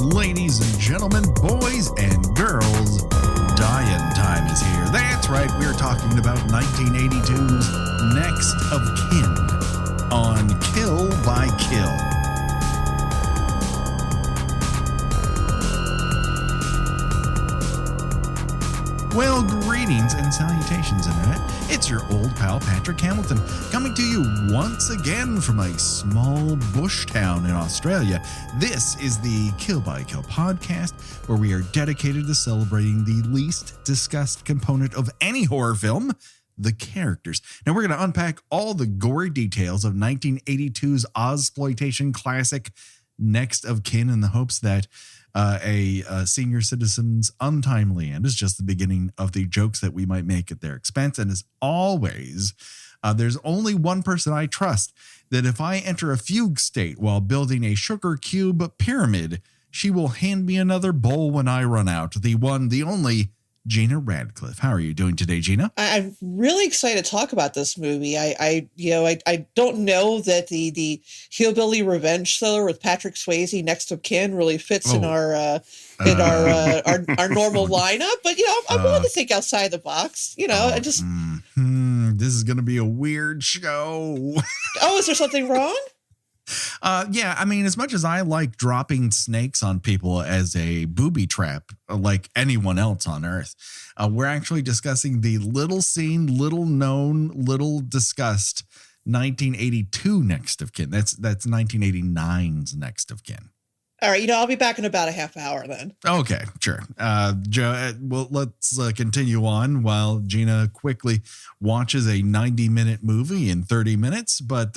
Ladies and gentlemen, boys and girls, dying time is here. That's right, we're talking about 1982's Next of Kin on Kill by Kill. Well, greetings and salutations, Internet. It's your old pal Patrick Hamilton, coming to you once again from a small bush town in Australia. This is the Kill by Kill podcast, where we are dedicated to celebrating the least discussed component of any horror film, the characters. Now, we're going to unpack all the gory details of 1982's Ozploitation classic Next of Kin in the hopes that a senior citizen's untimely end is just the beginning of the jokes that we might make at their expense. And as always, there's only one person I trust, that if I enter a fugue state while building a sugar cube pyramid, she will hand me another bowl when I run out. The one, the only, Gena Radcliffe. How are you doing today, Gena? I'm really excited to talk about this movie. I don't know that the hillbilly revenge thriller with Patrick Swayze, Next of Kin, really fits in our normal lineup. But I'm willing to think outside the box. This is going to be a weird show. Oh, is there something wrong? Yeah, I mean, as much as I like dropping snakes on people as a booby trap, like anyone else on Earth, we're actually discussing the little seen, little known, little discussed 1982 Next of Kin. That's 1989's Next of Kin. All right, I'll be back in about a half hour then. Okay, sure. Joe, well, let's continue on while Gena quickly watches a 90-minute movie in 30 minutes. But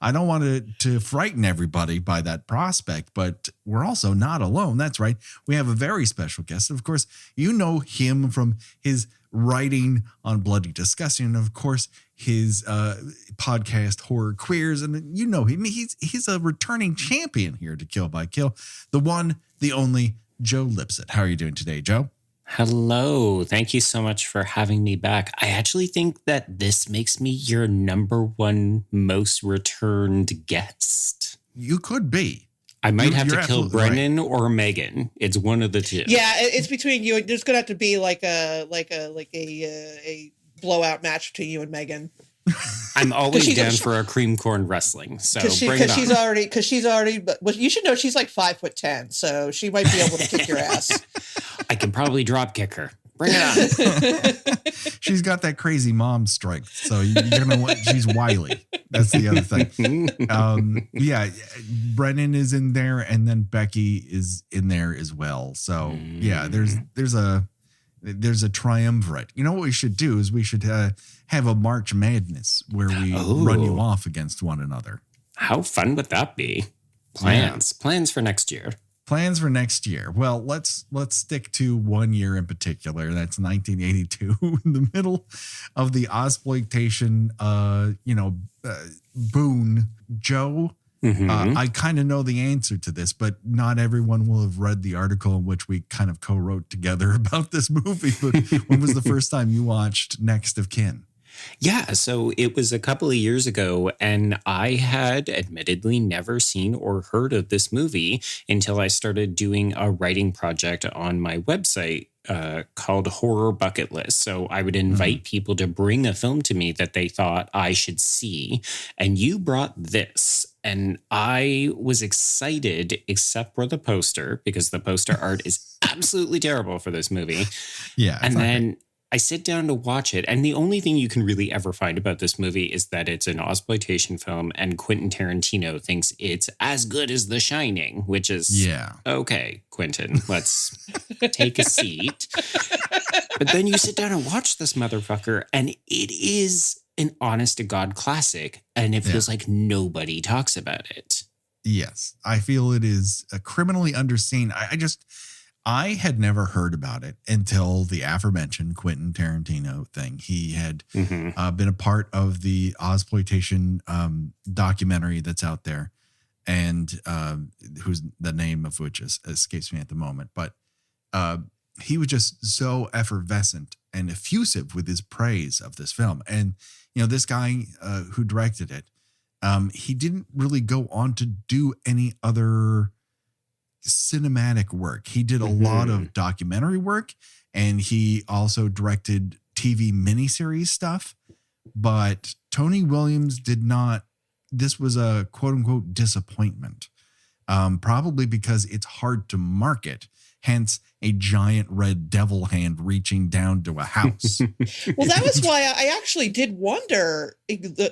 I don't want to frighten everybody by that prospect, but we're also not alone. That's right. We have a very special guest. Of course, you know him from his writing on Bloody Disgusting, and of course his podcast Horror Queers, and you know him. He's a returning champion here to Kill by Kill, the one, the only Joe Lipsett. How are you doing today, Joe? Hello. Thank you so much for having me back. I actually think that this makes me your number one most returned guest. You could be. I might have to kill Brennan or Megan. It's one of the two. Yeah, it's between you. There's gonna have to be like a blowout match between you and Megan. I'm always down for a cream corn wrestling. So bring it on. Because she's already. Well, you should know she's like 5'10", so she might be able to kick your ass. I can probably drop kick her. Bring it on. She's got that crazy mom strength, so you're gonna want. She's wily. That's the other thing. Yeah, Brennan is in there, and then Becky is in there as well. So yeah, there's a triumvirate. You know what we should do is we should have a March Madness where we run you off against one another. How fun would that be? Plans for next year. Plans for next year. Well, let's stick to 1 year in particular. That's 1982, in the middle of the Ozploitation, boon. Joe, I kind of know the answer to this, but not everyone will have read the article in which we kind of co-wrote together about this movie. But when was the first time you watched Next of Kin? Yeah, so it was a couple of years ago, and I had admittedly never seen or heard of this movie until I started doing a writing project on my website called Horror Bucket List. So I would invite people to bring a film to me that they thought I should see, and you brought this. And I was excited, except for the poster, because the poster art is absolutely terrible for this movie. Yeah. And then I sit down to watch it, and the only thing you can really ever find about this movie is that it's an Ozploitation film, and Quentin Tarantino thinks it's as good as The Shining, which is, okay, Quentin, let's take a seat. But then you sit down and watch this motherfucker, and it is an honest-to-God classic, and it feels like nobody talks about it. Yes, I feel it is a criminally underseen. I had never heard about it until the aforementioned Quentin Tarantino thing. He had been a part of the Ozploitation documentary that's out there, and who's the name of which escapes me at the moment. But he was just so effervescent and effusive with his praise of this film. And, this guy who directed it, he didn't really go on to do any other cinematic work. He did a lot of documentary work, and he also directed TV miniseries stuff. But Tony Williams did not. This was a quote unquote disappointment, probably because it's hard to market. Hence, a giant red devil hand reaching down to a house. Well, that was why I actually did wonder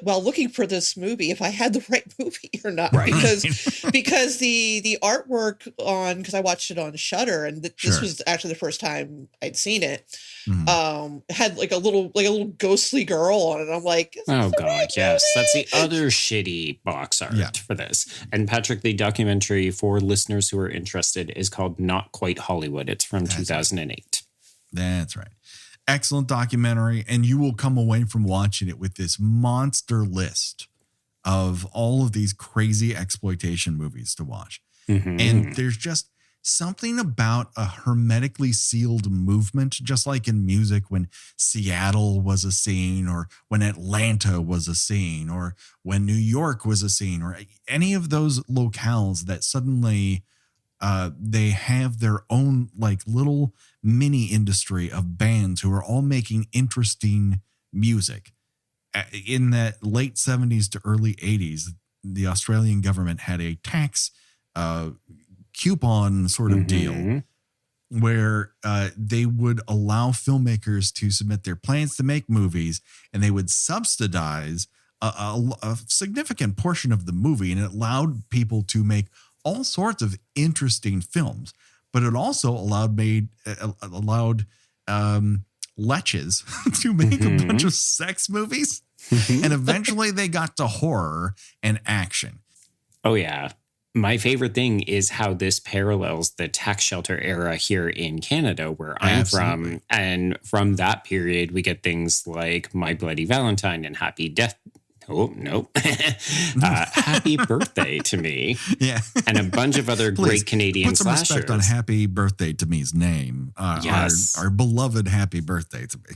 while looking for this movie if I had the right movie or not. Right. Because the artwork because I watched it on Shudder, and this was actually the first time I'd seen it. Had like a little ghostly girl on it. I'm like, oh god, yes, that's the other shitty box art for this. And Patrick, the documentary for listeners who are interested is called Not Quite Hollywood. It's from 2008. That's right. Excellent documentary, and you will come away from watching it with this monster list of all of these crazy exploitation movies to watch. And there's just something about a hermetically sealed movement, just like in music when Seattle was a scene, or when Atlanta was a scene, or when New York was a scene, or any of those locales that suddenly they have their own like little mini industry of bands who are all making interesting music. In the late 70s to early 80s, the Australian government had a tax coupon sort of deal where they would allow filmmakers to submit their plans to make movies, and they would subsidize a significant portion of the movie, and it allowed people to make all sorts of interesting films. But it also allowed leches to make a bunch of sex movies, and eventually they got to horror and action. Oh yeah. My favorite thing is how this parallels the tax shelter era here in Canada, where I'm from. And from that period, we get things like My Bloody Valentine and Happy Death. Oh, no. Happy Birthday to Me. Yeah. And a bunch of other great Canadian put some slashers. respect on Happy Birthday to Me's name. Yes. Our beloved Happy Birthday to Me.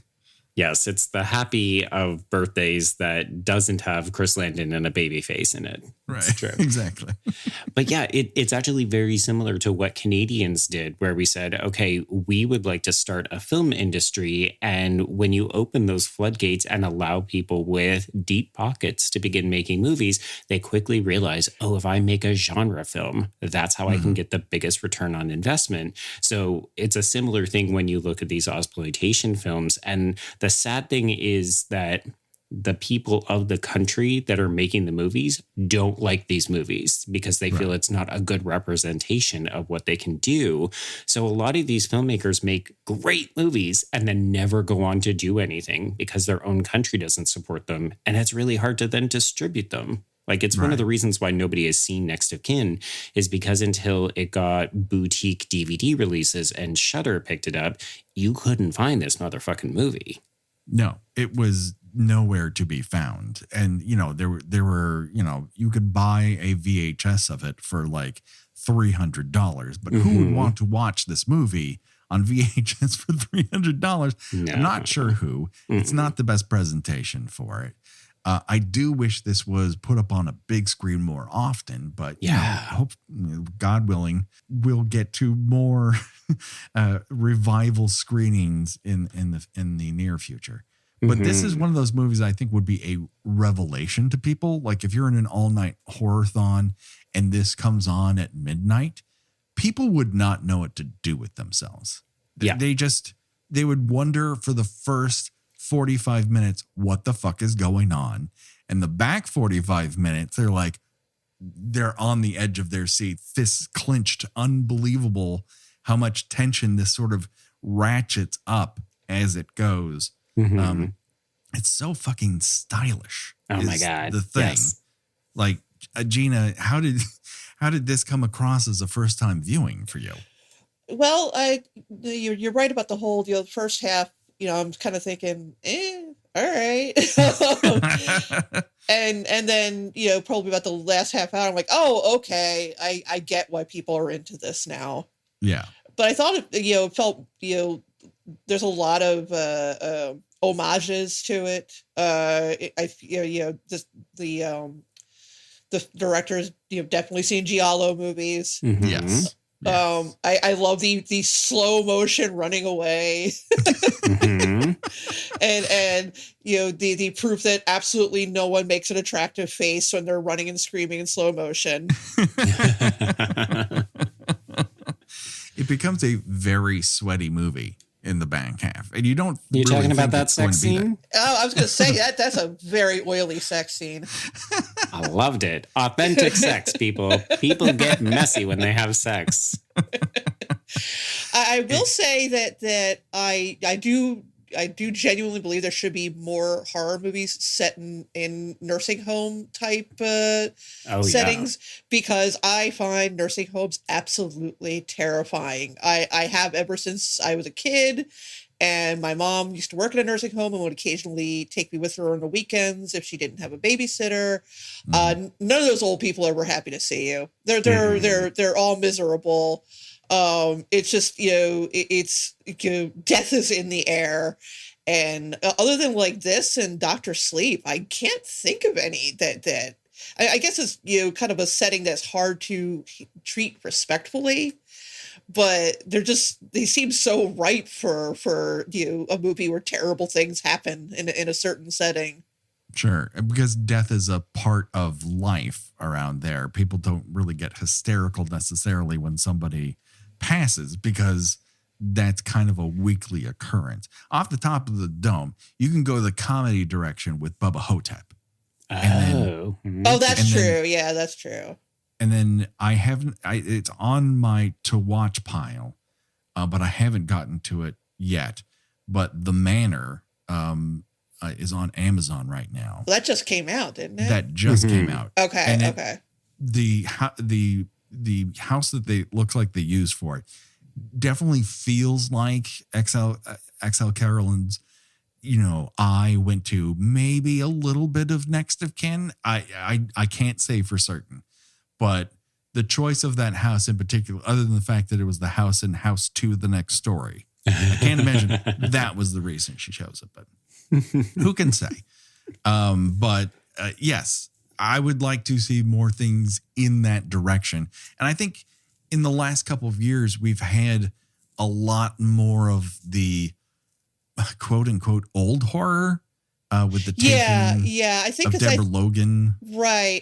Yes, it's the happy of birthdays that doesn't have Chris Landon and a baby face in it. Right, it's true. Exactly. But yeah, it's actually very similar to what Canadians did, where we said, okay, we would like to start a film industry. And when you open those floodgates and allow people with deep pockets to begin making movies, they quickly realize, oh, if I make a genre film, that's how I can get the biggest return on investment. So it's a similar thing when you look at these exploitation films. And the sad thing is that the people of the country that are making the movies don't like these movies because they feel it's not a good representation of what they can do. So a lot of these filmmakers make great movies and then never go on to do anything because their own country doesn't support them. And it's really hard to then distribute them. Like, it's one of the reasons why nobody has seen Next of Kin is because until it got boutique DVD releases and Shudder picked it up, you couldn't find this motherfucking movie. No, it was nowhere to be found. And, you know, there were, you know, you could buy a VHS of it for like $300, but who would want to watch this movie on VHS for $300? No. I'm not sure who. It's not the best presentation for it. I do wish this was put up on a big screen more often, but you know, hope, God willing, we'll get to more revival screenings in the near future. But this is one of those movies I think would be a revelation to people. Like if you're in an all-night horror-thon and this comes on at midnight, people would not know what to do with themselves. Yeah. They would wonder for the first 45 minutes, what the fuck is going on? And the back 45 minutes, they're on the edge of their seat, fists clenched, unbelievable how much tension this sort of ratchets up as it goes. It's so fucking stylish. Oh my God. The thing. Yes. Like, Gena, how did this come across as a first time viewing for you? Well, you're right about the whole, the first half. I'm kind of thinking, all right. and then, probably about the last half hour, I'm like, oh, okay. I get why people are into this now. Yeah. But I thought, it felt, there's a lot of homages to it. The director's, definitely seen Giallo movies. Yes. Yes. I love the slow motion running away. Mm-hmm. and the proof that absolutely no one makes an attractive face when they're running and screaming in slow motion. It becomes a very sweaty movie in the back half, and you don't. You really talking about think that it's going sex to be scene? Oh, I was going to say that's a very oily sex scene. I loved it. Authentic sex, people. People get messy when they have sex. I will say that I do genuinely believe there should be more horror movies set in nursing home type settings, because I find nursing homes absolutely terrifying. I have ever since I was a kid, and my mom used to work in a nursing home and would occasionally take me with her on the weekends if she didn't have a babysitter. None of those old people are ever happy to see you. They're all miserable. It's just, it's death is in the air. And other than like this and Dr. Sleep, I can't think of any that I guess it's, kind of a setting that's hard to treat respectfully, but they seem so ripe for a movie where terrible things happen in a certain setting. Sure, because death is a part of life around there. People don't really get hysterical necessarily when somebody passes, because that's kind of a weekly occurrence. Off the top of the dome, you can go the comedy direction with Bubba Hotep. Oh, that's true. Yeah, that's true. And then it's on my to watch pile, but I haven't gotten to it yet. But The Manor is on Amazon right now. Well, that just came out, didn't it? That just came out. Okay. And okay. The house that they looks like they used for it definitely feels like XL Carolyn's. I went to maybe a little bit of Next of Kin. I can't say for certain, but the choice of that house in particular, other than the fact that it was the house in House 2, The Next Story, I can't imagine that was the reason she chose it, but who can say? But yes, I would like to see more things in that direction. And I think in the last couple of years, we've had a lot more of the quote unquote old horror with the taking I think of Deborah Logan. Right.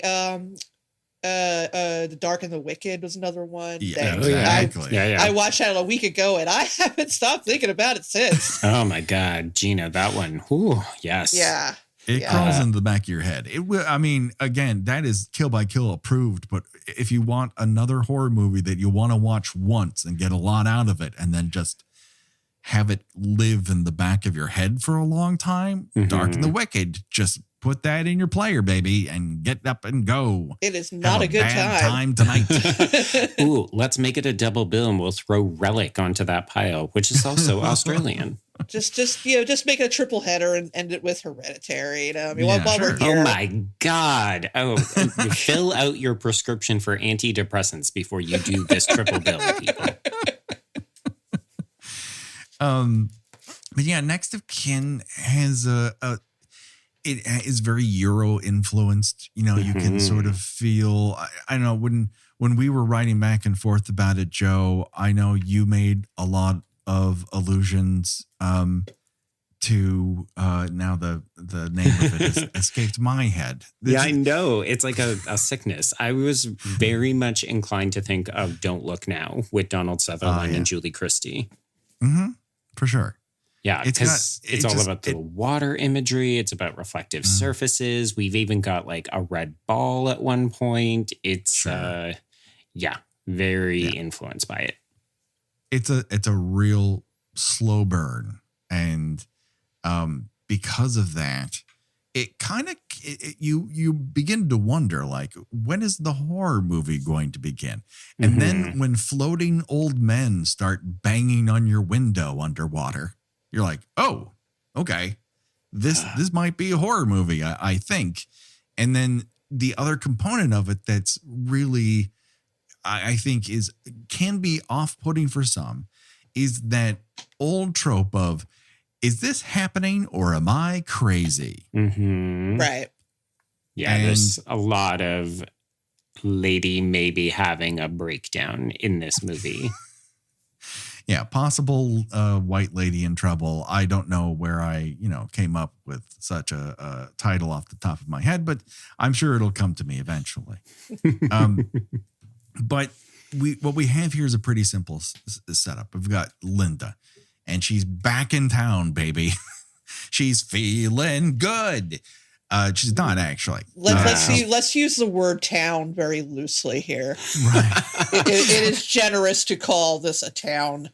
The Dark and the Wicked was another one. Yeah, exactly. I watched that a week ago and I haven't stopped thinking about it since. Oh my God, Gina, that one. Ooh, yes. Yeah. It crawls into the back of your head. It will. I mean, again, that is Kill by Kill approved. But if you want another horror movie that you want to watch once and get a lot out of it, and then just have it live in the back of your head for a long time, Dark and the Wicked, just put that in your player, baby, and get up and go. It is not a good time tonight. Ooh, let's make it a double bill and we'll throw Relic onto that pile, which is also Australian. Just make a triple header and end it with Hereditary. While we're here. Oh my God! Oh, fill out your prescription for antidepressants before you do this triple bill, people. But yeah, Next of Kin has it is very Euro influenced. You can sort of feel. I don't know when we were writing back and forth about it, Joe. I know you made a lot of allusions to now the name of it has escaped my head. I know. It's like a sickness. I was very much inclined to think of Don't Look Now with Donald Sutherland and Julie Christie. Mm-hmm. For sure. Yeah, because it's all about the water imagery. It's about reflective surfaces. We've even got like a red ball at one point. It's very influenced by it. It's a real slow burn, and because of that, it kind of you begin to wonder, like, when is the horror movie going to begin? And then when floating old men start banging on your window underwater, you're like, oh, okay, this might be a horror movie, I think. And then the other component of it that's really, I think, can be off-putting for some, is that old trope of, is this happening or am I crazy? Right. Yeah, there's a lot of lady may be having a breakdown in this movie. Yeah, possible white lady in trouble. I don't know where I, came up with such a title off the top of my head, but I'm sure it'll come to me eventually. But what we have here is a pretty simple setup. We've got Linda, and she's back in town, baby. She's feeling good. She's not actually. Let's use the word town very loosely here. Right. It is generous to call this a town.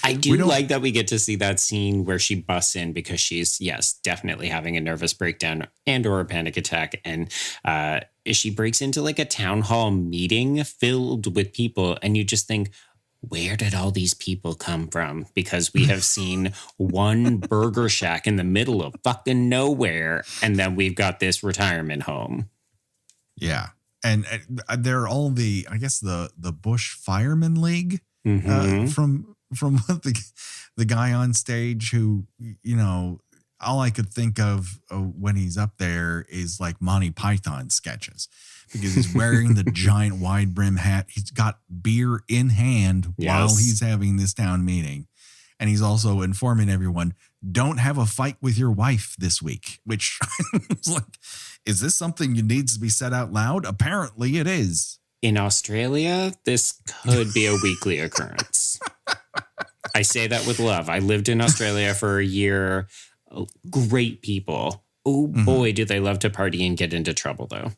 I do like that we get to see that scene where she busts in because she's, yes, definitely having a nervous breakdown and or a panic attack. And she breaks into like a town hall meeting filled with people. And you just think, where did all these people come from? Because we have seen one burger shack in the middle of fucking nowhere. And then we've got this retirement home. Yeah. And they're all the Bush Fireman League from what the guy on stage who, all I could think of when he's up there is like Monty Python sketches, because he's wearing the giant wide brim hat. He's got beer in hand while he's having this town meeting. And he's also informing everyone, don't have a fight with your wife this week, which is like, is this something that needs to be said out loud? Apparently it is. In Australia, this could be a weekly occurrence. I say that with love. I lived in Australia for a year. Great people. Oh boy, do they love to party and get into trouble though.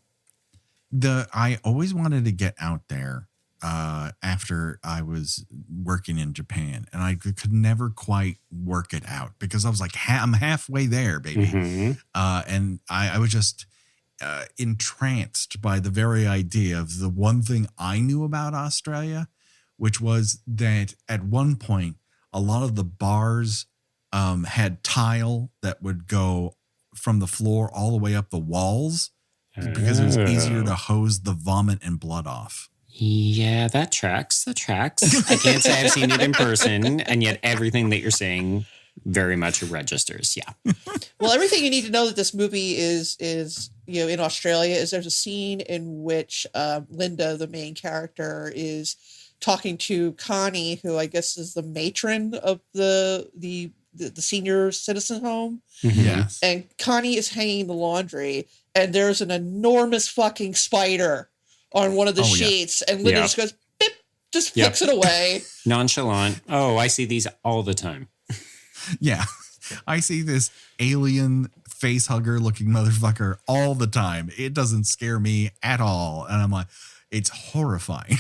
I always wanted to get out there after I was working in Japan, and I could never quite work it out because I was like, I'm halfway there, baby. And I was just entranced by the very idea of the one thing I knew about Australia, which was that at one point, a lot of the bars had tile that would go from the floor all the way up the walls because it was easier to hose the vomit and blood off. Yeah, that tracks. I can't say I've seen it in person, and yet everything that you're saying very much registers. Yeah. Well, everything you need to know that this movie is in Australia is there's a scene in which Linda, the main character, is talking to Connie, who I guess is the matron of the senior citizen home. Yes. And Connie is hanging the laundry, and there's an enormous fucking spider on one of the sheets, and Linda just goes, beep, just flicks it away. Nonchalant. Oh, I see these all the time. Yeah. I see this alien face hugger looking motherfucker all the time. It doesn't scare me at all. And I'm like, it's horrifying.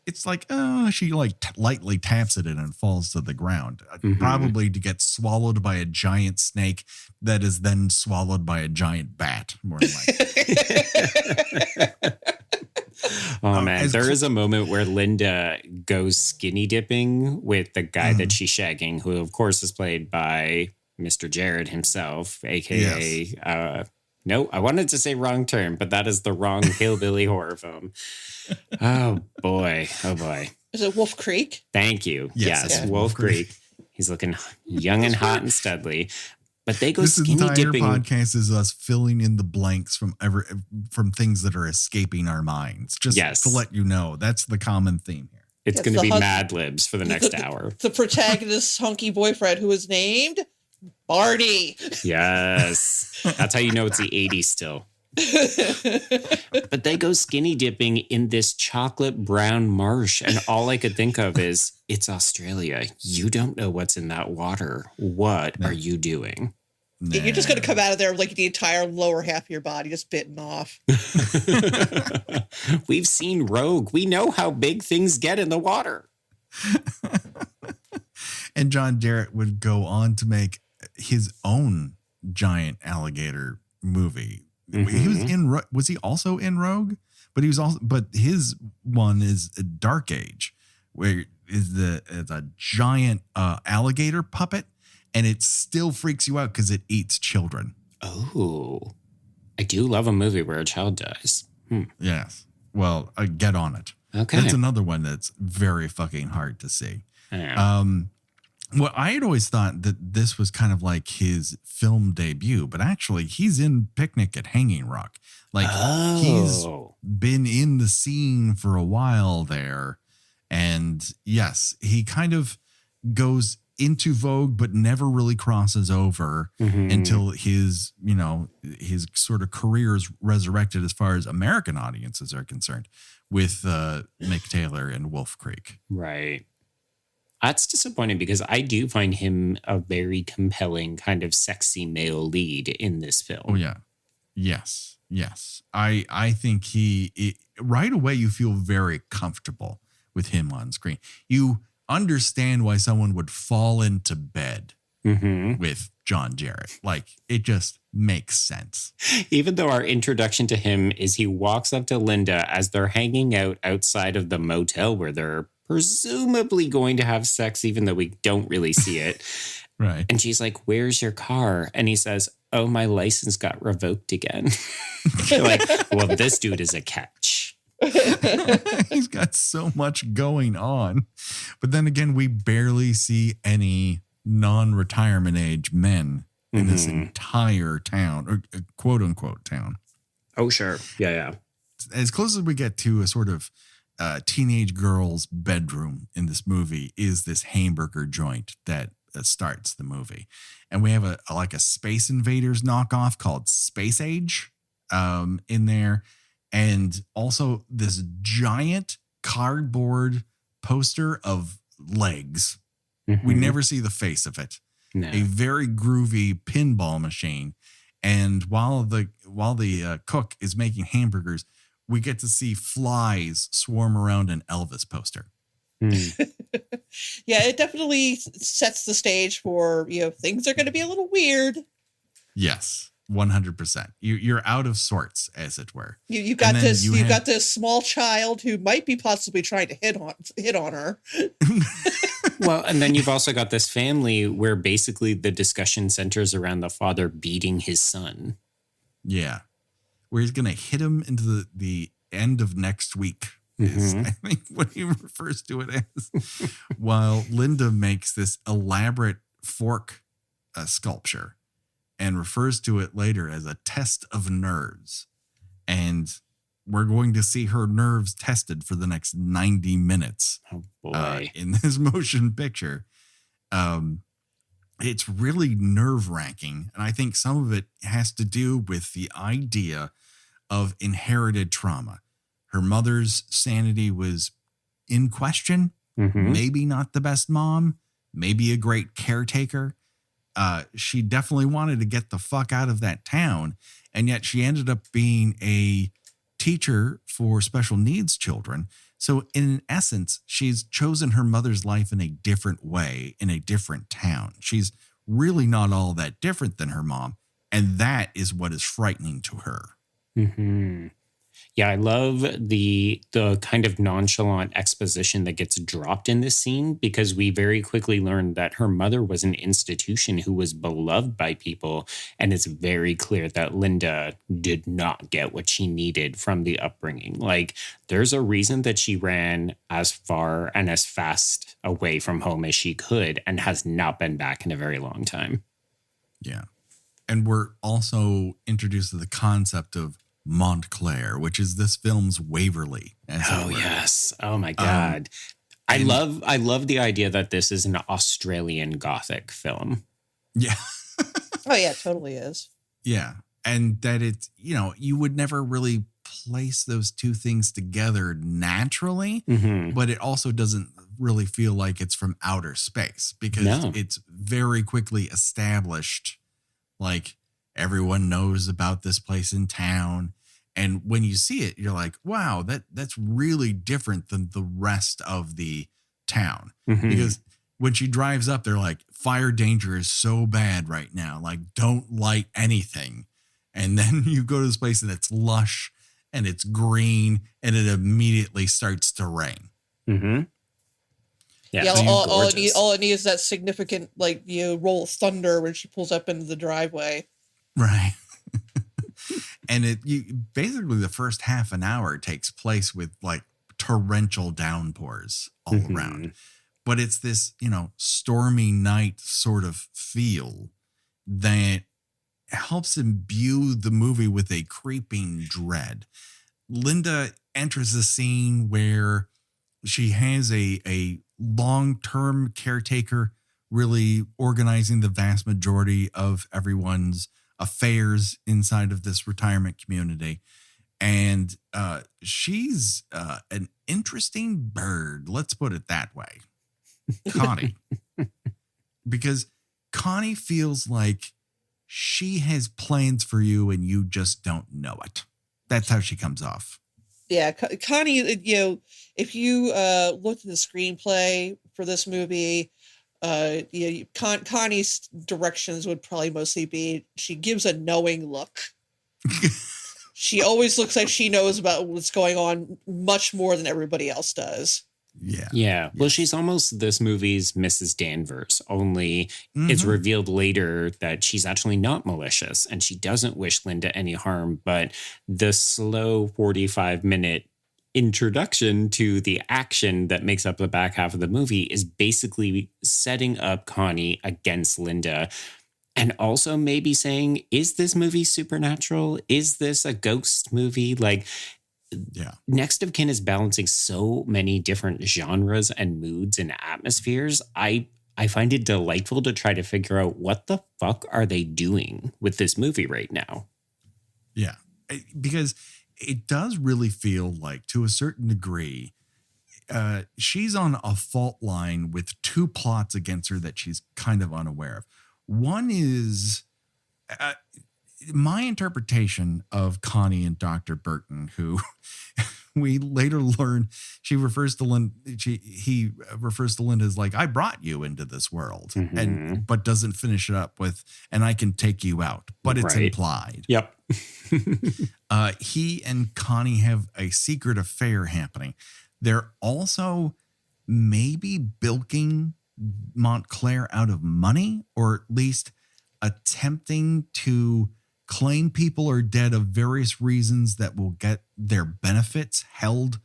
It's like, she like lightly taps it in and falls to the ground, probably to get swallowed by a giant snake that is then swallowed by a giant bat. More than likely. Oh man, there is a moment where Linda goes skinny dipping with the guy that she's shagging, who of course is played by Mr. Jarrett himself, aka no, I wanted to say wrong term, but that is the wrong hillbilly horror film. Oh boy. Is it Wolf Creek? Thank you. Yes, Wolf Creek. He's looking young and hot and studly. But they go skinny dipping. This entire podcast is us filling in the blanks from things that are escaping our minds. Just to let you know, that's the common theme here. It's going to be Mad Libs for the next hour. The protagonist's hunky boyfriend, who is named Barney. Yes. That's how you know it's the 80s still. But they go skinny dipping in this chocolate brown marsh, and all I could think of is, it's Australia. You don't know what's in that water. What are you doing? Nah. You're just going to come out of there like the entire lower half of your body just bitten off. We've seen Rogue. We know how big things get in the water. And John Jarrett would go on to make his own giant alligator movie. He was in. Was he also in Rogue? But he was also. But his one is a Dark Age, where it's a giant alligator puppet, and it still freaks you out because it eats children. Oh, I do love a movie where a child dies. Yes. Well, get on it. Okay. That's another one that's very fucking hard to see. Yeah. Well, I had always thought that this was kind of like his film debut, but actually he's in Picnic at Hanging Rock. Like he's been in the scene for a while there. And yes, he kind of goes into vogue, but never really crosses over until his sort of career is resurrected as far as American audiences are concerned with Mick Taylor and Wolf Creek. Right. That's disappointing because I do find him a very compelling kind of sexy male lead in this film. Oh, yeah. Yes. I think right away you feel very comfortable with him on screen. You understand why someone would fall into bed with John Jarrett. Like, it just makes sense. Even though our introduction to him is he walks up to Linda as they're hanging out outside of the motel where they're presumably going to have sex, even though we don't really see it. Right. And she's like, "Where's your car?" And he says, "Oh, my license got revoked again." You're like, well, this dude is a catch. He's got so much going on. But then again, we barely see any non-retirement age men in this entire town, or quote unquote town. Oh, sure. Yeah. As close as we get to a sort of teenage girl's bedroom in this movie is this hamburger joint that starts the movie. And we have a Space Invaders knockoff called Space Age in there. And also this giant cardboard poster of legs. We never see the face of it. No. A very groovy pinball machine. And while the cook is making hamburgers, we get to see flies swarm around an Elvis poster. Yeah, it definitely sets the stage for, things are going to be a little weird. Yes, 100%. You're out of sorts, as it were. You've got this small child who might be possibly trying to hit on her. Well, and then you've also got this family where basically the discussion centers around the father beating his son. Yeah. Where he's going to hit him into the end of next week is, I think, what he refers to it as. While Linda makes this elaborate fork sculpture and refers to it later as a test of nerves. And we're going to see her nerves tested for the next 90 minutes in this motion picture. It's really nerve-wracking. And I think some of it has to do with the idea of inherited trauma. Her mother's sanity was in question. Maybe not the best mom, maybe a great caretaker. She definitely wanted to get the fuck out of that town. And yet she ended up being a teacher for special needs children. So in essence, she's chosen her mother's life in a different way, in a different town. She's really not all that different than her mom. And that is what is frightening to her. Yeah, I love the kind of nonchalant exposition that gets dropped in this scene because we very quickly learned that her mother was an institution who was beloved by people. And it's very clear that Linda did not get what she needed from the upbringing. Like, there's a reason that she ran as far and as fast away from home as she could and has not been back in a very long time. Yeah. And we're also introduced to the concept of Montclair, which is this film's Waverly. Oh, yes. Oh, my God. I love the idea that this is an Australian Gothic film. Yeah. Oh, yeah, it totally is. Yeah. And that it's, you would never really place those two things together naturally, but it also doesn't really feel like it's from outer space because it's very quickly established. Like, everyone knows about this place in town. And when you see it, you're like, wow, that's really different than the rest of the town. Because when she drives up, they're like, fire danger is so bad right now. Like, don't light anything. And then you go to this place and it's lush and it's green and it immediately starts to rain. Yeah, all it needs is that significant, roll of thunder when she pulls up into the driveway. Right. And basically the first half an hour takes place with like torrential downpours all around. but it's this, stormy night sort of feel that helps imbue the movie with a creeping dread. Linda enters a scene where she has a long-term caretaker really organizing the vast majority of everyone's affairs inside of this retirement community. And she's an interesting bird. Let's put it that way. Connie. Because Connie feels like she has plans for you and you just don't know it. That's how she comes off. Yeah, Connie, if you looked at the screenplay for this movie, Connie's directions would probably mostly be she gives a knowing look. She always looks like she knows about what's going on much more than everybody else does. Yeah. Yeah. Well, she's almost this movie's Mrs. Danvers, only it's revealed later that she's actually not malicious and she doesn't wish Linda any harm. But the slow 45-minute introduction to the action that makes up the back half of the movie is basically setting up Connie against Linda. And also maybe saying, is this movie supernatural? Is this a ghost movie? Next of Kin is balancing so many different genres and moods and atmospheres. I find it delightful to try to figure out what the fuck are they doing with this movie right now? Yeah, because it does really feel like, to a certain degree, she's on a fault line with two plots against her that she's kind of unaware of. One is my interpretation of Connie and Dr. Burton, who we later learn he refers to Linda as like, I brought you into this world, but doesn't finish it up with, and I can take you out, but it's implied. Yep. He and Connie have a secret affair happening. They're also maybe bilking Montclair out of money, or at least attempting to claim people are dead of various reasons that will get their benefits held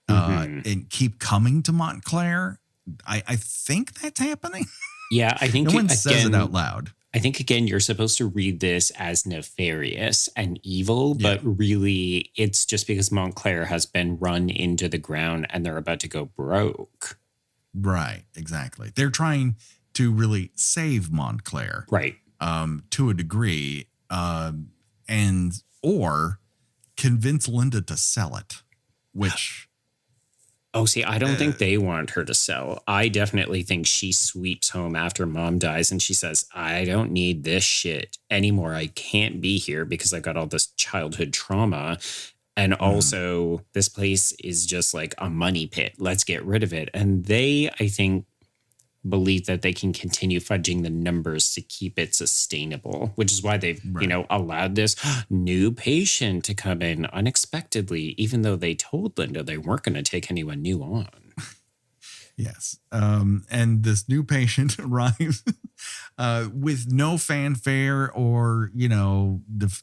and keep coming to Montclair. I think that's happening. Yeah, I think no one says it out loud. I think, again, you're supposed to read this as nefarious and evil, but really it's just because Montclair has been run into the ground and they're about to go broke. Right, exactly. They're trying to really save Montclair. Right. To a degree, or convince Linda to sell it, which... Oh, see, I don't think they want her to sell. I definitely think she sweeps home after mom dies and she says, I don't need this shit anymore. I can't be here because I got all this childhood trauma. And also, this place is just like a money pit. Let's get rid of it. And they, I think, believe that they can continue fudging the numbers to keep it sustainable, which is why they've, allowed this new patient to come in unexpectedly, even though they told Linda they weren't going to take anyone new on. Yes. And this new patient arrives with no fanfare or, the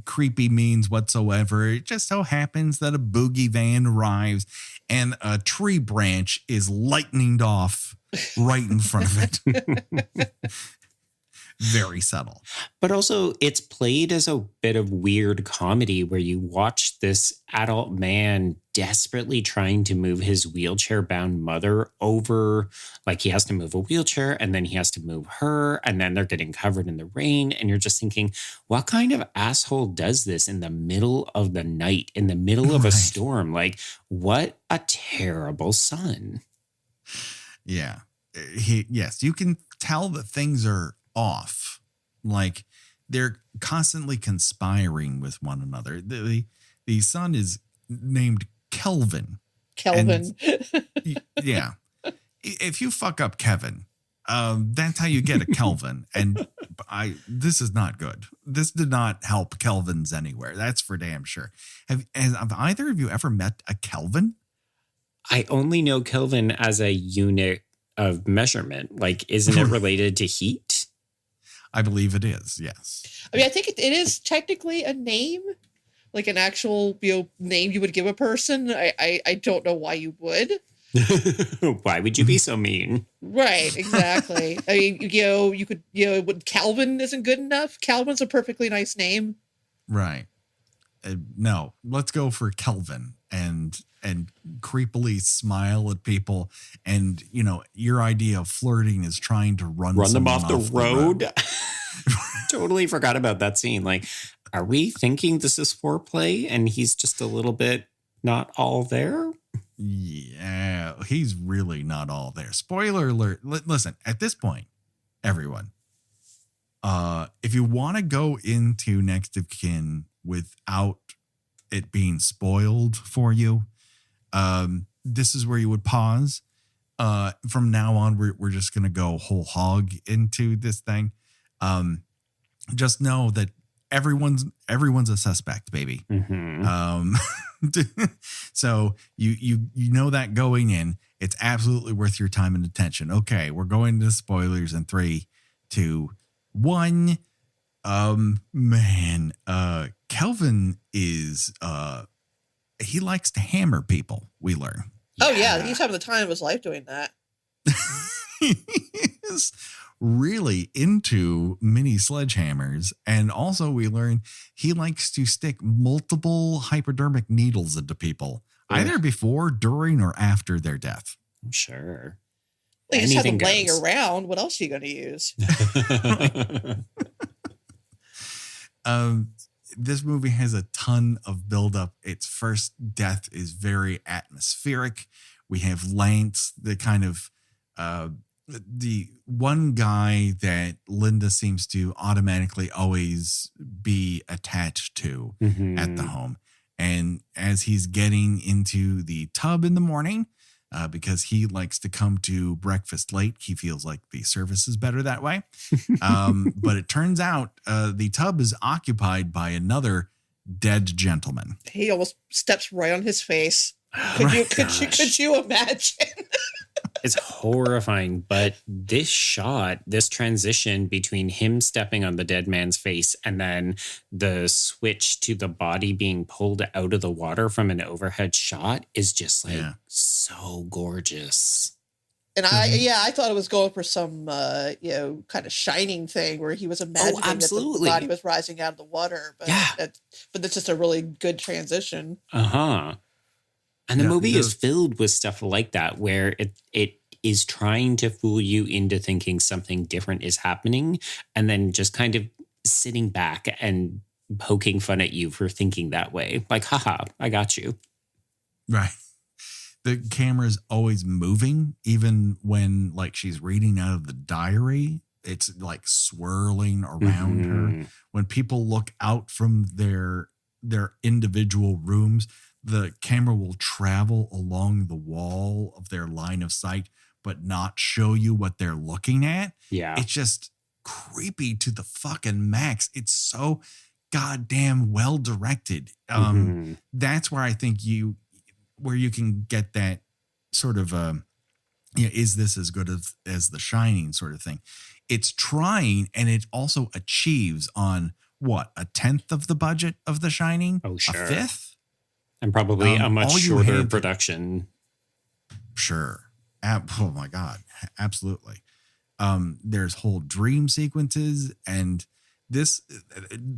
creepy means whatsoever. It just so happens that a boogie van arrives and a tree branch is lightninged off right in front of it. Very subtle. But also it's played as a bit of weird comedy where you watch this adult man desperately trying to move his wheelchair-bound mother over. Like, he has to move a wheelchair and then he has to move her and then they're getting covered in the rain. And you're just thinking, what kind of asshole does this in the middle of the night, in the middle of a storm? Like, what a terrible son. Yeah. Yes, you can tell that things are off. Like, they're constantly conspiring with one another. The son is named Kelvin. Kelvin. Yeah. If you fuck up Kevin, that's how you get a Kelvin. And this is not good. This did not help Kelvins anywhere. That's for damn sure. Have either of you ever met a Kelvin? I only know Kelvin as a unit of measurement. Like, isn't it related to heat? I believe it is, yes. I mean, I think it is technically a name, like an actual name you would give a person. I don't know why you would. Why would you be so mean? Right, exactly. I mean, you could, Calvin isn't good enough. Calvin's a perfectly nice name. Right. No, let's go for Kelvin and creepily smile at people. And, your idea of flirting is trying to run them off the road. Totally forgot about that scene. Like, are we thinking this is foreplay and he's just a little bit not all there? Yeah, he's really not all there. Spoiler alert. Listen, at this point, everyone, if you want to go into Next of Kin without it being spoiled for you, this is where you would pause. From now on, we're just going to go whole hog into this thing. Just know that everyone's a suspect, baby. Mm-hmm. So you know that going in, it's absolutely worth your time and attention. Okay, we're going to spoilers in 3, 2, 1. Kelvin is he likes to hammer people, we learn. Oh yeah, he's having the time of his life doing that. He is really into mini sledgehammers. And also we learn he likes to stick multiple hypodermic needles into people, either before, during, or after their death. Sure. Well, you just have them laying around. What else are you going to use? This movie has a ton of buildup. Its first death is very atmospheric. We have Lance, the kind of the one guy that Linda seems to automatically always be attached to at the home. And as he's getting into the tub in the morning, because he likes to come to breakfast late, he feels like the service is better that way. But it turns out the tub is occupied by another dead gentleman. He almost steps right on his face. Could you imagine? It's horrifying, but this transition between him stepping on the dead man's face and then the switch to the body being pulled out of the water from an overhead shot is just so gorgeous. And I thought it was going for some, kind of Shining thing where he was imagining that the body was rising out of the water. But but that's just a really good transition. And the movie is filled with stuff like that, where it is trying to fool you into thinking something different is happening, and then just kind of sitting back and poking fun at you for thinking that way. Like, haha, I got you. Right. The camera's always moving, even when like she's reading out of the diary. It's like swirling around her. When people look out from their individual rooms, the camera will travel along the wall of their line of sight, but not show you what they're looking at. Yeah. It's just creepy to the fucking max. It's so goddamn well directed. That's where I think where you can get that sort of, is this as good as The Shining sort of thing? It's trying, and it also achieves on what, 1/10 of the budget of The Shining? Oh, sure. 1/5? And probably a much shorter production. Sure. Oh my God. Absolutely. There's whole dream sequences. And this,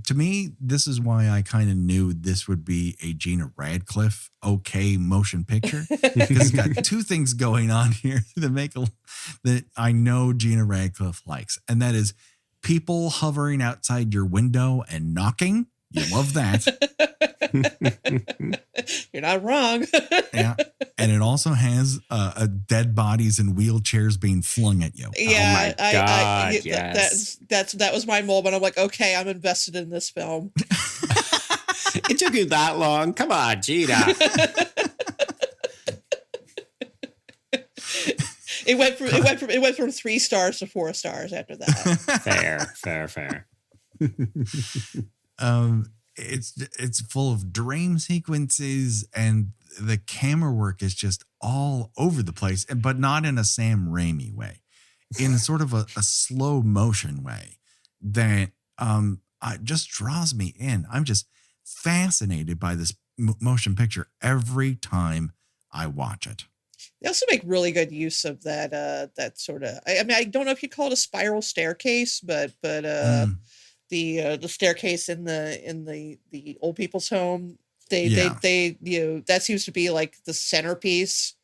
to me, this is why I kind of knew this would be a Gina Radcliffe motion picture. Because it's got two things going on here that I know Gina Radcliffe likes. And that is people hovering outside your window and knocking. You love that. You're not wrong. Yeah. And it also has dead bodies and wheelchairs being flung at you. Yeah. Oh my God, yes. That was my moment. I'm like, okay, I'm invested in this film. It took you that long? Come on, Gina. It went from 3 stars to 4 stars after that. Fair. It's full of dream sequences, and the camera work is just all over the place, but not in a Sam Raimi way, in sort of a slow motion way that just draws me in. I'm just fascinated by this motion picture every time I watch it. They also make really good use of that sort of. I mean, I don't know if you call it a spiral staircase, but the staircase in the old people's home. They that seems to be like the centerpiece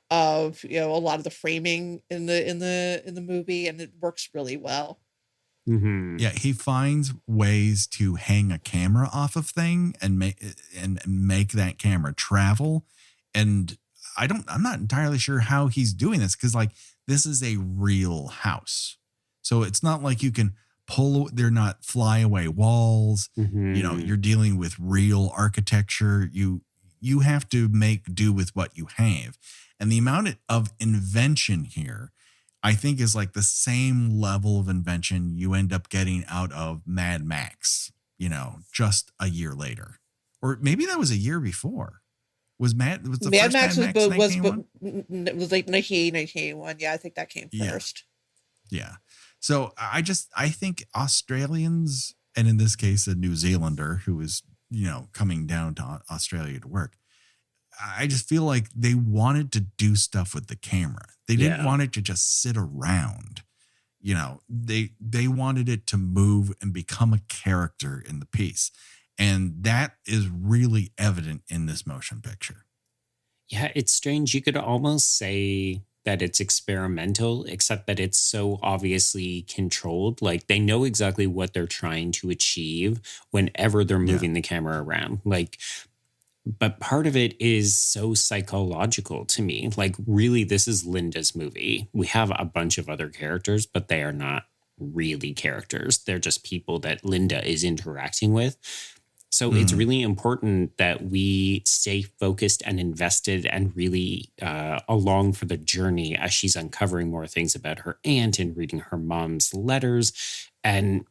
of a lot of the framing in the movie, and it works really well. Mm-hmm. Yeah, he finds ways to hang a camera off of thing and make that camera travel. And I'm not entirely sure how he's doing this, because like this is a real house. So it's not like you can they're not flyaway walls. Mm-hmm. You're dealing with real architecture. You have to make do with what you have. And the amount of invention here, I think, is like the same level of invention you end up getting out of Mad Max, just a year later. Or maybe that was a year before. Was Mad Max was like 1981. Yeah, I think that came first. Yeah. So I think Australians, and in this case, a New Zealander who is, coming down to Australia to work, I just feel like they wanted to do stuff with the camera. They didn't want it to just sit around. They wanted it to move and become a character in the piece. And that is really evident in this motion picture. Yeah, it's strange. You could almost say that it's experimental, except that it's so obviously controlled. Like they know exactly what they're trying to achieve whenever they're moving the camera around. But part of it is so psychological to me. Like, really, this is Linda's movie. We have a bunch of other characters, but they are not really characters. They're just people that Linda is interacting with. So it's really important that we stay focused and invested and really along for the journey as she's uncovering more things about her aunt and reading her mom's letters. And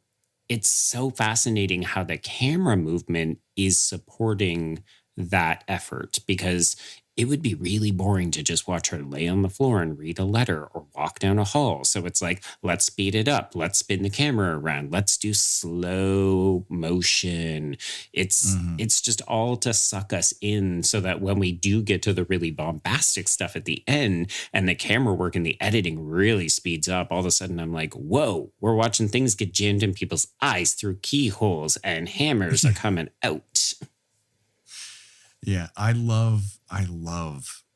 it's so fascinating how the camera movement is supporting that effort, because it would be really boring to just watch her lay on the floor and read a letter or walk down a hall. So it's like, let's speed it up. Let's spin the camera around. Let's do slow motion. It's just all to suck us in so that when we do get to the really bombastic stuff at the end and the camera work and the editing really speeds up, all of a sudden I'm like, whoa, we're watching things get jammed in people's eyes through keyholes and hammers are coming out. Yeah, I love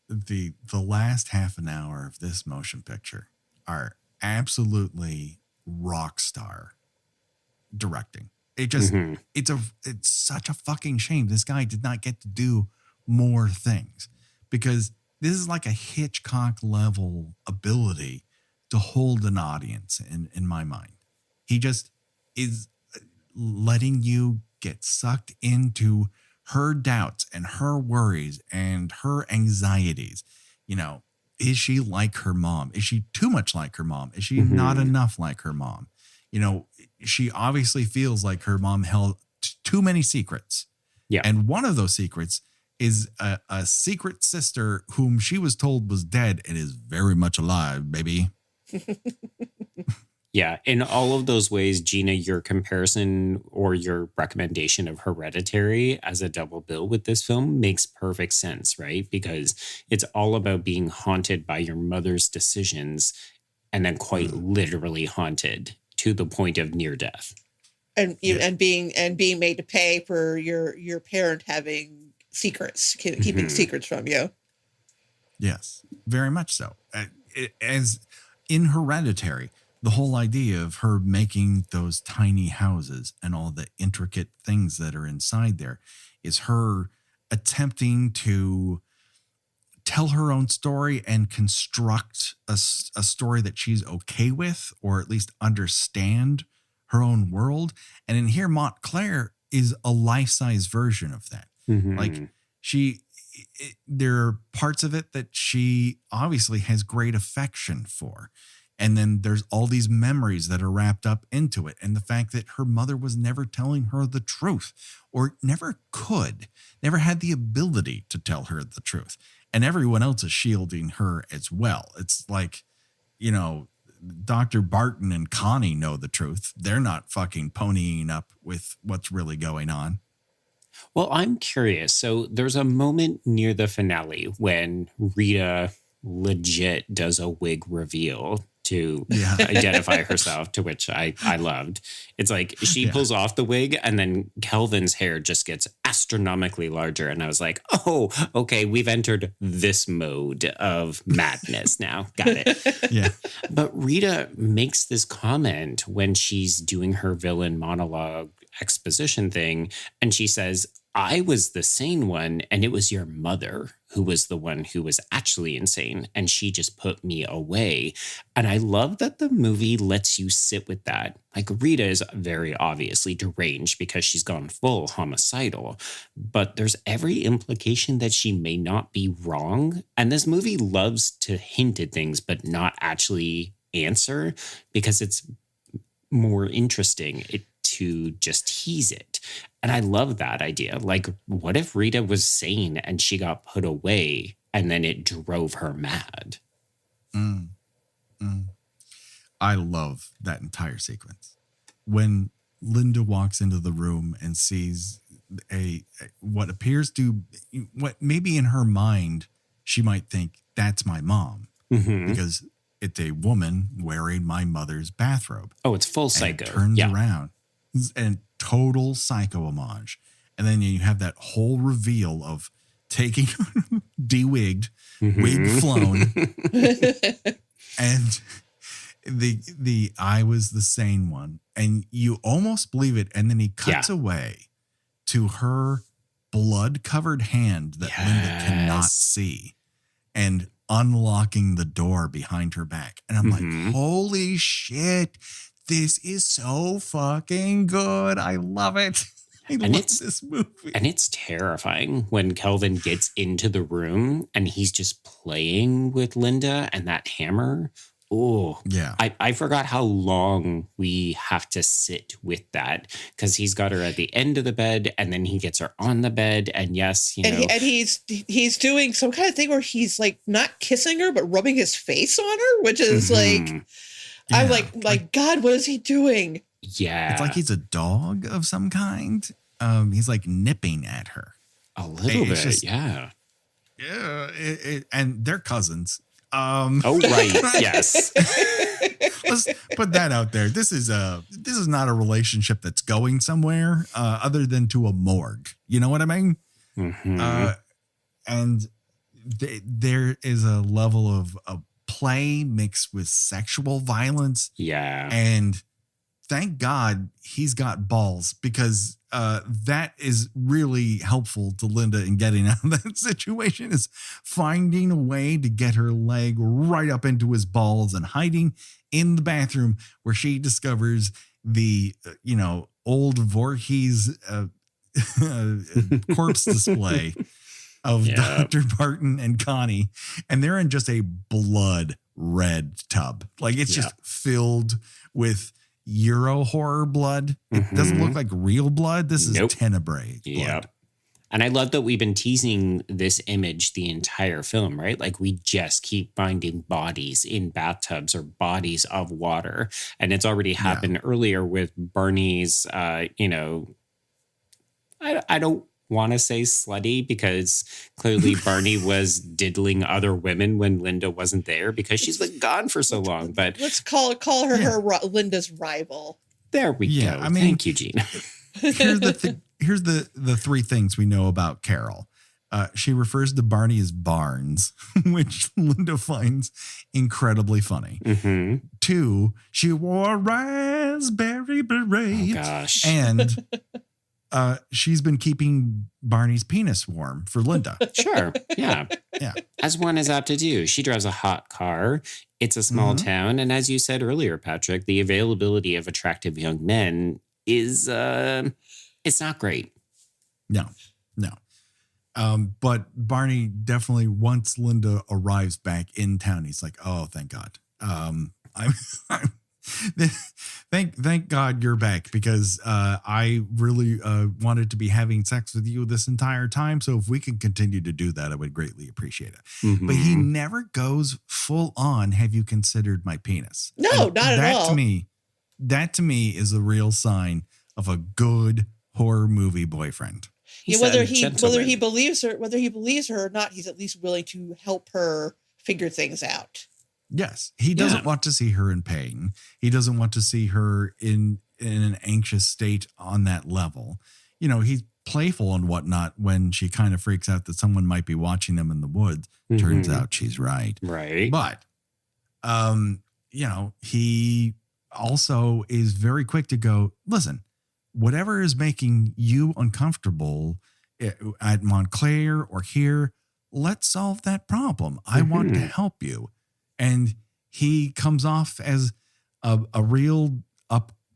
the last half an hour of this motion picture are absolutely rock star directing. It just it's such a fucking shame this guy did not get to do more things, because this is like a Hitchcock level ability to hold an audience in my mind. He just is letting you get sucked into her doubts and her worries and her anxieties. Is she like her mom? Is she too much like her mom? Is she not enough like her mom? She obviously feels like her mom held too many secrets. Yeah. And one of those secrets is a secret sister whom she was told was dead and is very much alive, baby. Yeah, in all of those ways, Gina, your comparison or your recommendation of Hereditary as a double bill with this film makes perfect sense, right? Because it's all about being haunted by your mother's decisions and then quite literally haunted to the point of near death. And being made to pay for your parent having secrets, keeping secrets from you. Yes, very much so. As in Hereditary, the whole idea of her making those tiny houses and all the intricate things that are inside there is her attempting to tell her own story and construct a story that she's okay with, or at least understand her own world. And in here, Montclair is a life-size version of that. Like there are parts of it that she obviously has great affection for. And then there's all these memories that are wrapped up into it. And the fact that her mother was never telling her the truth, or never had the ability to tell her the truth. And everyone else is shielding her as well. It's like, Dr. Barton and Connie know the truth. They're not fucking ponying up with what's really going on. Well, I'm curious. So there's a moment near the finale when Rita legit does a wig reveal to identify herself, to which I loved. It's like she pulls off the wig and then Kelvin's hair just gets astronomically larger. And I was like, oh, okay, we've entered this mode of madness now. Got it. Yeah. But Rita makes this comment when she's doing her villain monologue exposition thing. And she says, I was the sane one, and it was your mother who was the one who was actually insane, and she just put me away. And I love that the movie lets you sit with that. Like, Rita is very obviously deranged because she's gone full homicidal, but there's every implication that she may not be wrong. And this movie loves to hint at things, but not actually answer, because it's more interesting to just tease it. And I love that idea. Like, what if Rita was sane and she got put away and then it drove her mad? I love that entire sequence. When Linda walks into the room and sees what appears to, what maybe in her mind, she might think that's my mom, because it's a woman wearing my mother's bathrobe. Oh, it's full psycho. Turns around and total psycho homage. And then you have that whole reveal of taking de-wigged, wig flown, and the I was the sane one. And you almost believe it. And then he cuts away to her blood-covered hand that Linda cannot see, and unlocking the door behind her back. And I'm like, holy shit, this is so fucking good. I love it. I love this movie. And it's terrifying when Kelvin gets into the room and he's just playing with Linda and that hammer. Oh, yeah. I forgot how long we have to sit with that, because he's got her at the end of the bed and then he gets her on the bed. And yes, you know. And he's doing some kind of thing where he's like not kissing her, but rubbing his face on her, which is like, I'm like, God, what is he doing? Yeah. It's like he's a dog of some kind. He's like nipping at her. A little bit, yeah. Yeah, and they're cousins. Oh, right. Yes. Let's put that out there. This is not a relationship that's going somewhere other than to a morgue. You know what I mean? And there is a level of play mixed with sexual violence. Yeah. And thank God he's got balls, because that is really helpful to Linda in getting out of that situation, is finding a way to get her leg right up into his balls and hiding in the bathroom, where she discovers the, old Voorhees corpse display of Dr. Barton and Connie. And they're in just a blood red tub. Like, it's just filled with Euro horror blood. It doesn't look like real blood. This is Tenebrae blood. Yeah. And I love that we've been teasing this image the entire film, right? Like, we just keep finding bodies in bathtubs or bodies of water. And it's already happened earlier with Barney's, I don't want to say slutty, because clearly Barney was diddling other women when Linda wasn't there, because she's been gone for so long. But let's call her Linda's rival. There we go. I mean, thank you, Gina. Here's the three things we know about Carol. She refers to Barney as Barnes, which Linda finds incredibly funny. 2, she wore a raspberry beret. Oh, gosh. And she's been keeping Barney's penis warm for Linda. Sure. Yeah. Yeah. As one is apt to do. She drives a hot car. It's a small town. And as you said earlier, Patrick, the availability of attractive young men is, it's not great. No. But Barney definitely, once Linda arrives back in town, he's like, oh, thank God. Thank God you're back, because I really wanted to be having sex with you this entire time. So if we can continue to do that, I would greatly appreciate it. But he never goes full on, have you considered my penis? No, not at all. That to me is a real sign of a good horror movie boyfriend. Whether he believes her or not, he's at least willing to help her figure things out. Yes. He doesn't want to see her in pain. He doesn't want to see her in an anxious state on that level. You know, he's playful and whatnot when she kind of freaks out that someone might be watching them in the woods. Turns out she's right. Right. But, you know, he also is very quick to go, listen, whatever is making you uncomfortable at Montclair or here, let's solve that problem. I want to help you. And he comes off as a real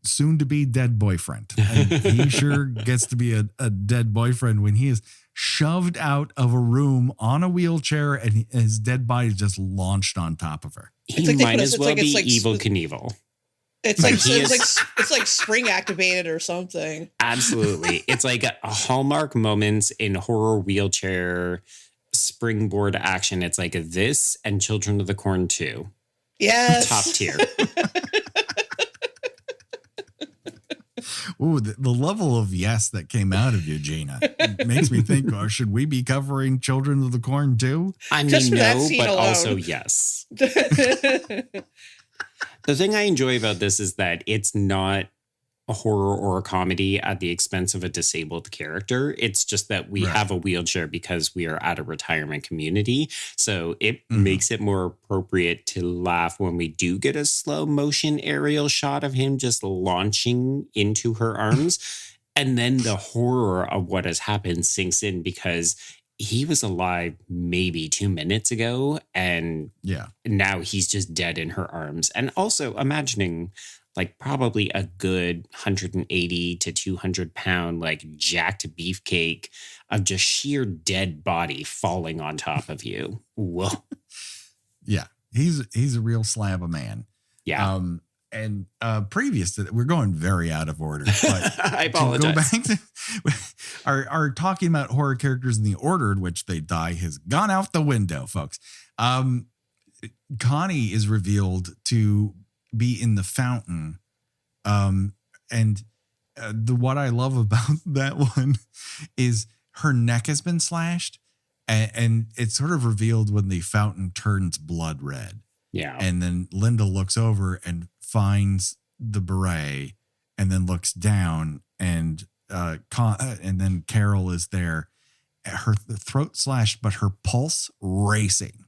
soon to be dead boyfriend. And he sure gets to be a dead boyfriend when he is shoved out of a room on a wheelchair and his dead body is just launched on top of her. He might as well be Evel Knievel. It's like it's like spring activated or something. Absolutely. It's like a hallmark moments in horror wheelchair springboard action. It's like this and Children of the Corn 2. Yes. Top tier. Ooh, the level of yes that came out of you, Gena, makes me think, should we be covering Children of the Corn too? I mean, no, but also yes. The thing I enjoy about this is that it's not a horror or a comedy at the expense of a disabled character. It's just that we have a wheelchair because we are at a retirement community. So it makes it more appropriate to laugh when we do get a slow motion aerial shot of him just launching into her arms. And then the horror of what has happened sinks in because he was alive maybe 2 minutes ago. And now he's just dead in her arms. And also imagining like probably a good 180 to 200 pound, like jacked beefcake of just sheer dead body falling on top of you. Whoa. Yeah. He's a real slab of man. Yeah. And previous to that, we're going very out of order. But I apologize. To go back to our talking about horror characters in the order in which they die has gone out the window, folks. Connie is revealed to be in the fountain. And what I love about that one is her neck has been slashed and it's sort of revealed when the fountain turns blood red. Yeah. And then Linda looks over and finds the beret and then looks down and then Carol is there. Her throat slashed, but her pulse racing.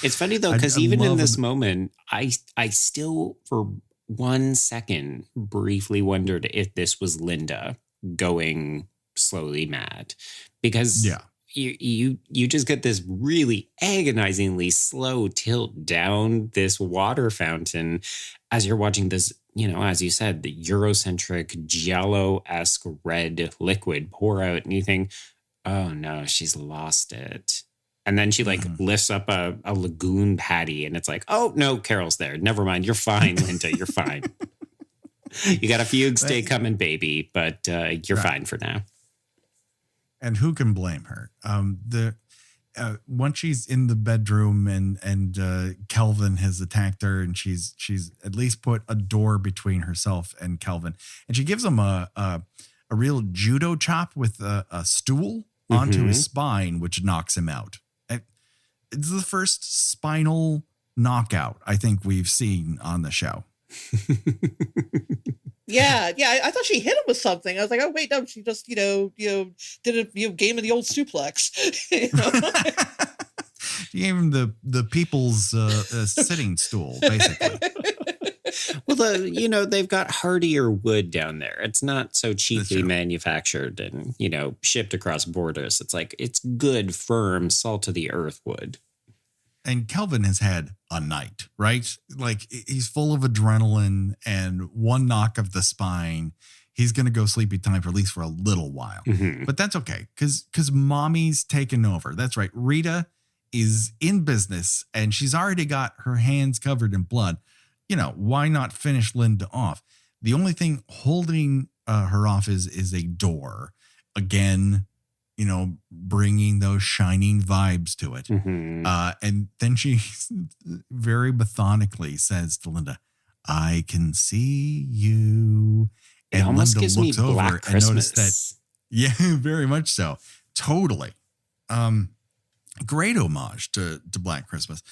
It's funny though, because even in this moment, I still for 1 second briefly wondered if this was Linda going slowly mad, because you just get this really agonizingly slow tilt down this water fountain as you're watching this, you know, as you said, the Eurocentric Giallo-esque red liquid pour out, and you think, oh no, she's lost it. And then she like lifts up a lagoon patty and it's like, oh no, Carol's there. Never mind. You're fine, Linda. You're fine. You got a fugue stay coming, baby, but you're fine for now. And who can blame her? Once she's in the bedroom and Kelvin has attacked her and she's at least put a door between herself and Kelvin. And she gives him a real judo chop with a stool onto his spine, which knocks him out. It's the first spinal knockout I think we've seen on the show. Yeah. I thought she hit him with something. I was like, oh wait, no, she just did a game of the old suplex. She gave him the people's sitting stool, basically. Well, they've got hardier wood down there. It's not so cheaply manufactured and, shipped across borders. It's like, it's good, firm, salt of the earth wood. And Kelvin has had a night, right? Like he's full of adrenaline and one knock of the spine. He's going to go sleepy time for at least for a little while, but that's okay. Cause mommy's taken over. That's right. Rita is in business and she's already got her hands covered in blood. Why not finish Linda off? The only thing holding her off is a door. Again, bringing those shining vibes to it. And then she very methodically says to Linda, I can see you. It and almost Linda gives looks me over Black and Christmas. notices that, very much so. Totally. Great homage to Black Christmas.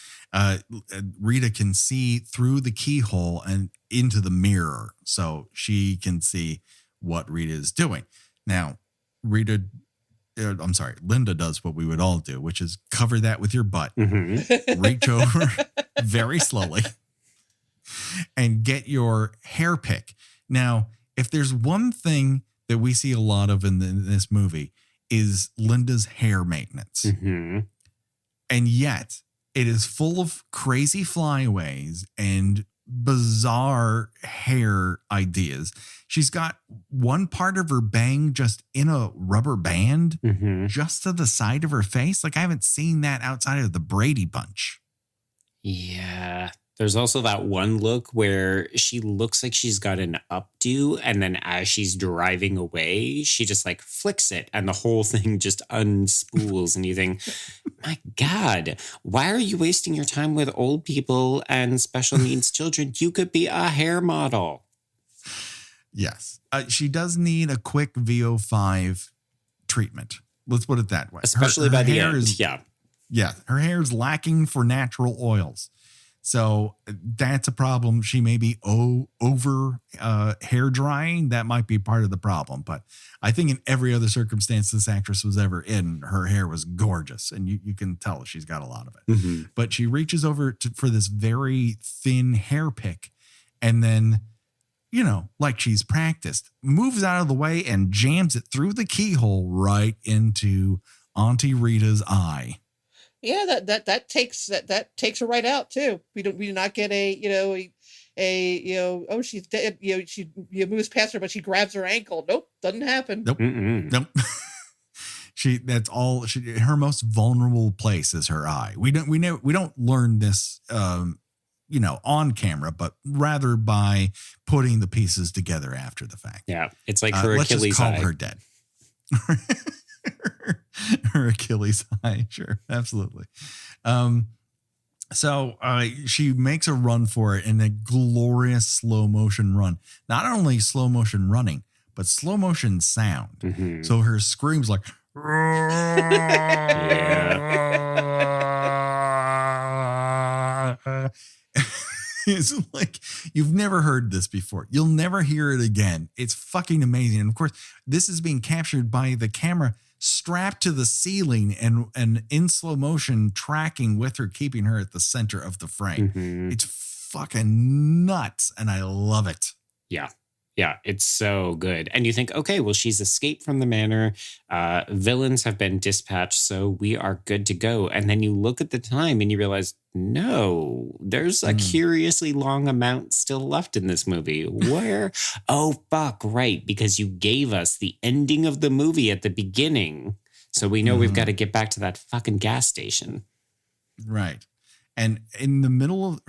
Rita can see through the keyhole and into the mirror, so she can see what Rita is doing. Now, Linda does what we would all do, which is cover that with your butt, reach over very slowly, and get your hair pick. Now, if there's one thing that we see a lot of in this movie is Linda's hair maintenance. And yet it is full of crazy flyaways and bizarre hair ideas. She's got one part of her bang just in a rubber band just to the side of her face. Like, I haven't seen that outside of the Brady Bunch. Yeah. There's also that one look where she looks like she's got an updo, and then as she's driving away, she just like flicks it and the whole thing just unspools. And you think, my God, why are you wasting your time with old people and special needs children? You could be a hair model. Yes. She does need a quick VO5 treatment. Let's put it that way. Especially by the end. Yeah. Her hair is lacking for natural oils. So that's a problem. She may be over hair drying. That might be part of the problem. But I think in every other circumstance this actress was ever in, her hair was gorgeous. And you can tell she's got a lot of it. But she reaches over for this very thin hair pick. And then, like she's practiced, moves out of the way and jams it through the keyhole right into Auntie Rita's eye. Yeah, that takes her right out too. We do not get she's dead. She moves past her, but she grabs her ankle. Nope, doesn't happen. Nope, nope. Her most vulnerable place is her eye. We don't learn this, on camera, but rather by putting the pieces together after the fact. Yeah, it's like her let's Achilles just call eye. her dead. Her Achilles eye. Sure. Absolutely. So she makes a run for it in a glorious slow motion run, not only slow motion running, but slow motion sound. So her screams like, it's like, you've never heard this before. You'll never hear it again. It's fucking amazing. And of course, this is being captured by the camera strapped to the ceiling and in slow motion tracking with her, keeping her at the center of the frame. It's fucking nuts. And I love it. Yeah. Yeah, it's so good. And you think, okay, well, she's escaped from the manor. Villains have been dispatched, so we are good to go. And then you look at the time and you realize, no, there's a curiously long amount still left in this movie. Where? Oh, fuck, right, because you gave us the ending of the movie at the beginning. So we know we've got to get back to that fucking gas station. Right. And in the middle of,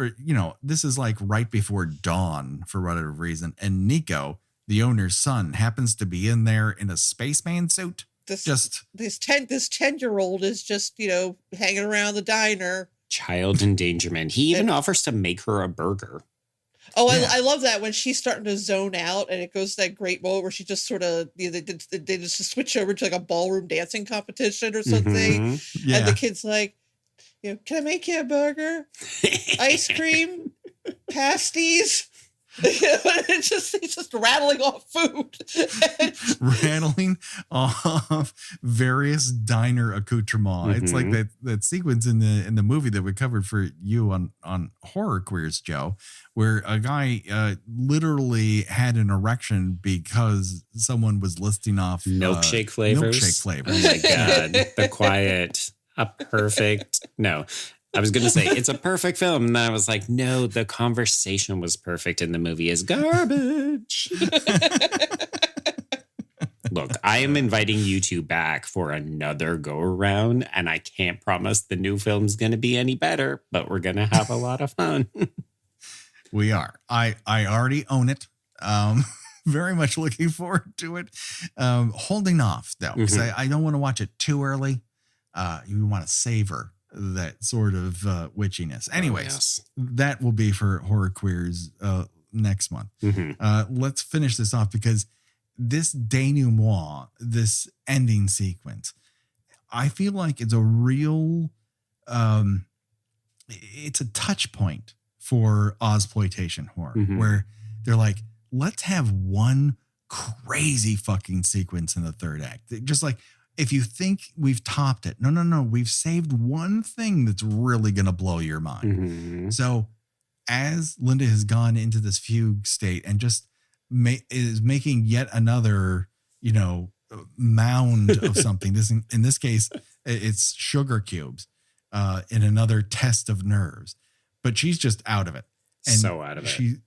this is like right before dawn for whatever reason. And Nico, the owner's son, happens to be in there in a spaceman suit. This 10-year-old is just, hanging around the diner. Child endangerment. He even offers to make her a burger. Oh, yeah. I love that when she's starting to zone out and it goes to that great moment where she just sort of, they just switch over to like a ballroom dancing competition or something. Yeah. And the kid's like, can I make you a burger? Ice cream? Pasties? He's just rattling off food. Rattling off various diner accoutrements. It's like that sequence in the movie that we covered for you on Horror Queers, Joe, where a guy literally had an erection because someone was listing off milkshake flavors. Milkshake flavors. Oh my God. The quiet. A perfect, no, I was going to say it's a perfect film. And then I was like, no, the conversation was perfect in the movie is garbage. Look, I am inviting you two back for another go around, and I can't promise the new film's going to be any better, but we're going to have a lot of fun. We are. I already own it. Very much looking forward to it. Holding off though, because I don't want to watch it too early. You want to savor that sort of witchiness. Anyways, that will be for Horror Queers next month. Let's finish this off because this denouement, this ending sequence, I feel like it's a real, it's a touch point for Ozploitation horror, where they're like, let's have one crazy fucking sequence in the third act. Just like, if you think we've topped it, no, we've saved one thing that's really going to blow your mind. So as Linda has gone into this fugue state and just is making yet another, mound of something. In this case, it's sugar cubes in another test of nerves, but she's just out of it. And so out of it.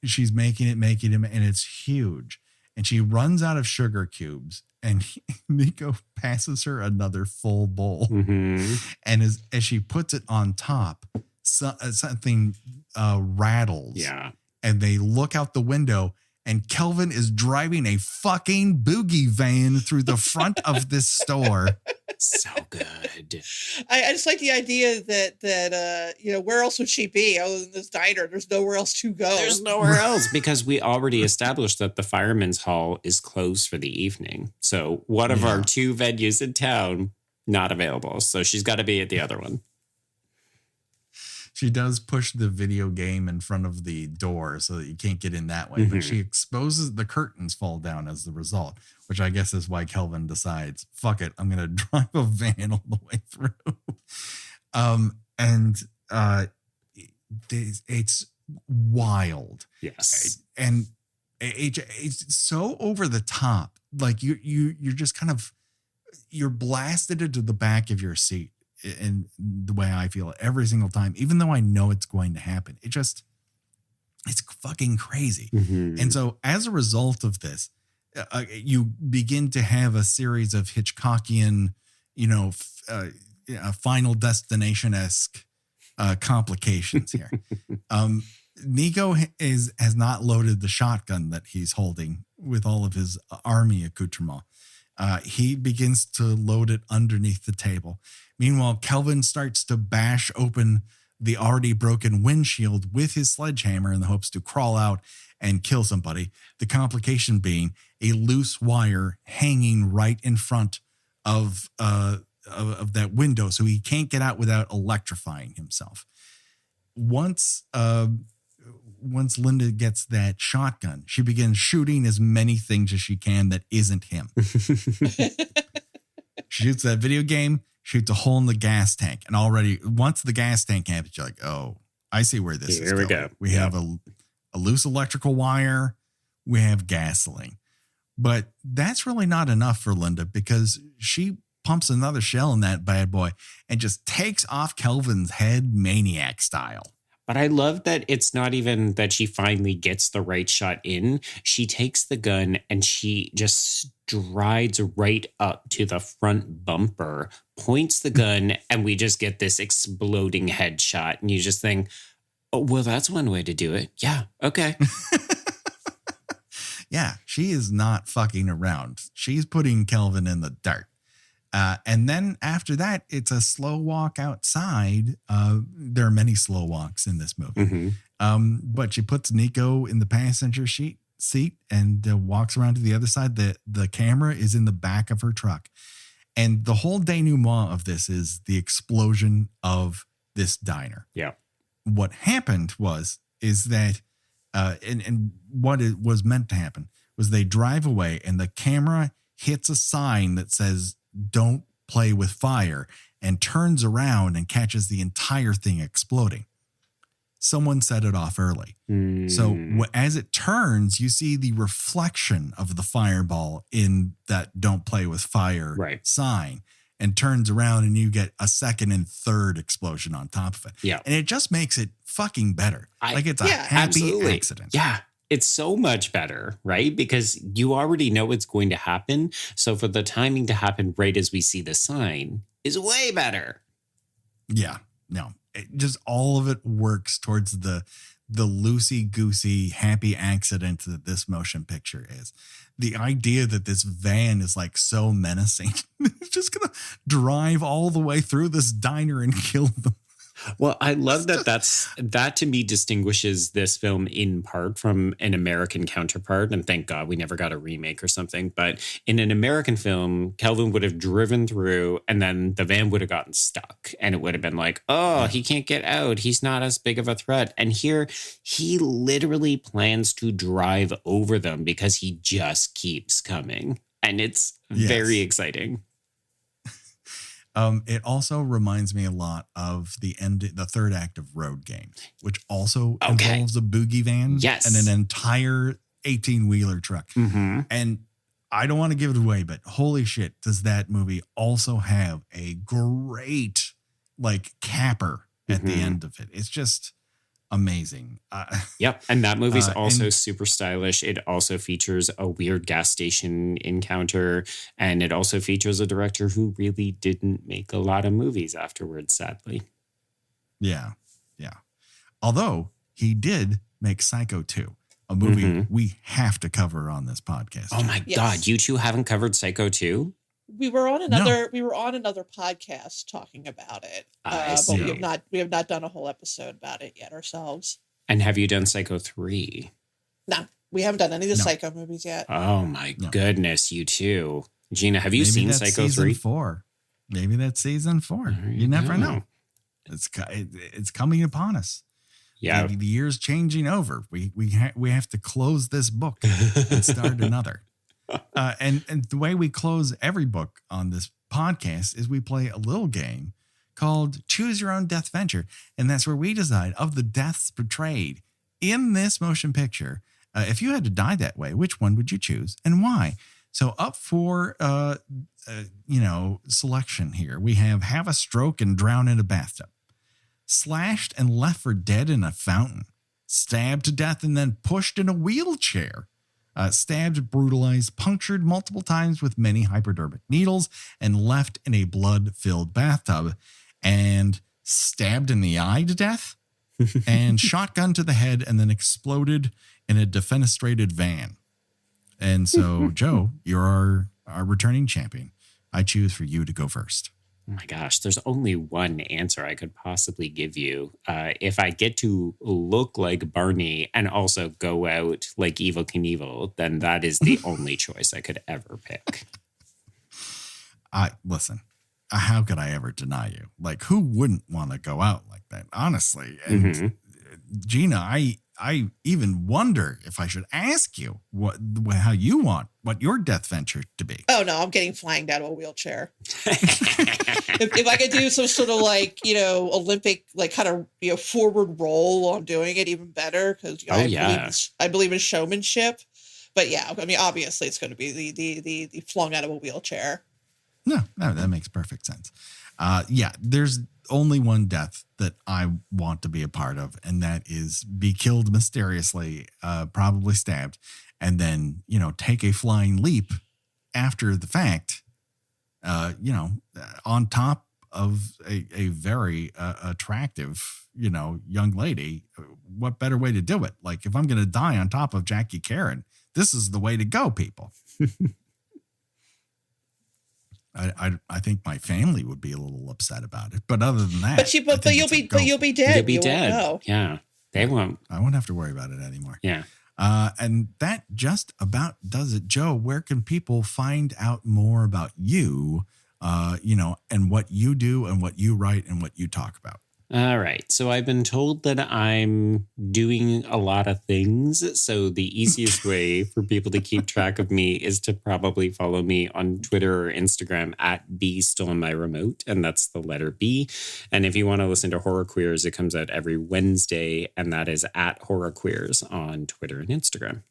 She's making it, and it's huge. And she runs out of sugar cubes, and Nico passes her another full bowl. And as she puts it on top, something rattles. Yeah. And they look out the window, and Kelvin is driving a fucking boogie van through the front of this store. So good. I just like the idea that where else would she be other than this diner? There's nowhere else to go. There's nowhere else, because we already established that the Fireman's Hall is closed for the evening. So one of our 2 venues in town, not available. So she's got to be at the other one. She does push the video game in front of the door so that you can't get in that way. But she exposes the curtains fall down as the result, which I guess is why Kelvin decides, fuck it, I'm going to drive a van all the way through. It's wild. Yes. And it's so over the top. Like you're just kind of, you're blasted into the back of your seat. In the way I feel every single time, even though I know it's going to happen, it's fucking crazy. And so as a result of this, you begin to have a series of Hitchcockian, Final Destination-esque complications here. Nico has not loaded the shotgun that he's holding with all of his army accoutrement. He begins to load it underneath the table. Meanwhile, Kelvin starts to bash open the already broken windshield with his sledgehammer in the hopes to crawl out and kill somebody. The complication being a loose wire hanging right in front of that window, so he can't get out without electrifying himself. Once Linda gets that shotgun, she begins shooting as many things as she can that isn't him. She shoots that video game, shoots a hole in the gas tank. And already, once the gas tank happens, you're like, oh, I see where this is going. Here we go. We have a loose electrical wire. We have gasoline. But that's really not enough for Linda, because she pumps another shell in that bad boy and just takes off Kelvin's head maniac style. But I love that it's not even that she finally gets the right shot in. She takes the gun and she just strides right up to the front bumper, points the gun, and we just get this exploding headshot. And you just think, oh, well, that's one way to do it. Yeah. Okay. Yeah. She is not fucking around. She's putting Kelvin in the dirt. And then after that, it's a slow walk outside. There are many slow walks in this movie. But she puts Nico in the passenger seat and walks around to the other side. The camera is in the back of her truck. And the whole denouement of this is the explosion of this diner. Yeah. What happened is that, and what it was meant to happen was they drive away and the camera hits a sign that says, "Don't play with fire," and turns around and catches the entire thing exploding. Someone set it off early. So as it turns, you see the reflection of the fireball in that "Don't play with fire" sign, and turns around and you get a second and third explosion on top of it. Yeah. And it just makes it fucking better. It's a happy accident. Yeah. It's so much better, right? Because you already know what's going to happen. So for the timing to happen right as we see the sign is way better. Yeah, no, just all of it works towards the loosey-goosey happy accident that this motion picture is. The idea that this van is like so menacing, it's just going to drive all the way through this diner and kill them. Well, I love that that to me distinguishes this film in part from an American counterpart. And thank God we never got a remake or something. But in an American film, Kelvin would have driven through and then the van would have gotten stuck. And it would have been like, oh, he can't get out. He's not as big of a threat. And here he literally plans to drive over them because he just keeps coming. And it's very exciting. It also reminds me a lot of the third act of Road Games, which also involves a boogie van and an entire 18-wheeler truck. Mm-hmm. And I don't want to give it away, but holy shit, does that movie also have a great capper at the end of it. It's just amazing. Yep. And that movie's also super stylish. It also features a weird gas station encounter. And it also features a director who really didn't make a lot of movies afterwards, sadly. Yeah. Yeah. Although he did make Psycho 2, a movie we have to cover on this podcast. Oh my God. You two haven't covered Psycho 2? We were on another podcast talking about it. But we have not done a whole episode about it yet ourselves. And have you done Psycho 3? No, we haven't done any of the Psycho movies yet. Oh my goodness, you two. Gina, have you seen Psycho 3? 4. Maybe that's season 4. You never know. It's coming upon us. Yeah. The year's changing over. We have to close this book and start another. And the way we close every book on this podcast is we play a little game called Choose Your Own Deathventure. And that's where we decide of the deaths portrayed in this motion picture. If you had to die that way, which one would you choose and why? So up for, selection here, we have a stroke and drown in a bathtub, slashed and left for dead in a fountain, stabbed to death and then pushed in a wheelchair, stabbed, brutalized, punctured multiple times with many hypodermic needles, and left in a blood-filled bathtub, and stabbed in the eye to death, and shotgun to the head, and then exploded in a defenestrated van. And so, Joe, you're our returning champion. I choose for you to go first. Oh my gosh, there's only one answer I could possibly give you. If I get to look like Barney and also go out like Evel Knievel, then that is the only choice I could ever pick. Listen, how could I ever deny you? Like, who wouldn't want to go out like that? Honestly. And Gina, I even wonder if I should ask you what your death venture to be. Oh no, I'm getting flying out of a wheelchair. if I could do some sort of Olympic forward roll while I'm doing it, even better, because I believe in showmanship. But yeah, I mean, obviously it's going to be the flung out of a wheelchair. No, that makes perfect sense. There's only one death that I want to be a part of, and that is be killed mysteriously, probably stabbed, and then, take a flying leap after the fact, on top of a very attractive, young lady. What better way to do it? Like, if I'm going to die on top of Jackie Karen, this is the way to go, people. I think my family would be a little upset about it, but other than that, but you'll be dead. You'll be dead. Yeah, they won't. I won't have to worry about it anymore. Yeah. And that just about does it. Joe, where can people find out more about you, and what you do and what you write and what you talk about? All right. So I've been told that I'm doing a lot of things. So the easiest way for people to keep track of me is to probably follow me on Twitter or Instagram at B Stole My Remote. And that's the letter B. And if you want to listen to Horror Queers, it comes out every Wednesday. And that is at Horror Queers on Twitter and Instagram.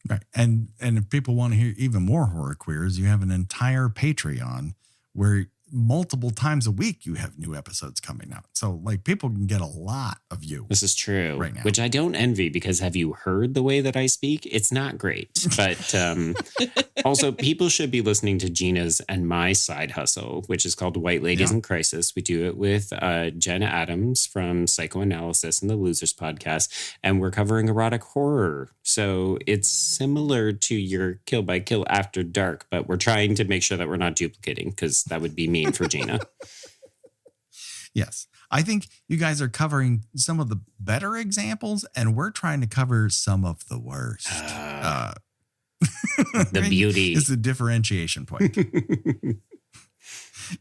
Right. And if people want to hear even more Horror Queers, you have an entire Patreon where multiple times a week you have new episodes coming out. So people can get a lot of you. This is true. Right now. Which I don't envy, because have you heard the way that I speak? It's not great. But also people should be listening to Gina's and my side hustle, which is called White Ladies in Crisis. We do it with Jenna Adams from Psychoanalysis and the Losers podcast. And we're covering erotic horror. So it's similar to your Kill by Kill After Dark, but we're trying to make sure that we're not duplicating, because that would be mean for Gina. Yes. I think you guys are covering some of the better examples, and we're trying to cover some of the worst. The beauty is the differentiation point,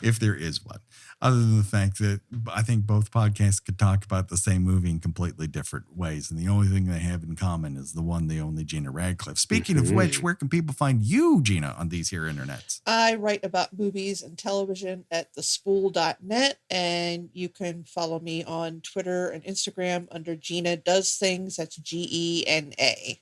if there is one. Other than the fact that I think both podcasts could talk about the same movie in completely different ways. And the only thing they have in common is the one, the only Gena Radcliffe. Speaking of which, where can people find you, Gena, on these here internets? I write about movies and television at thespool.net, and you can follow me on Twitter and Instagram under Gena Does Things. That's GENA.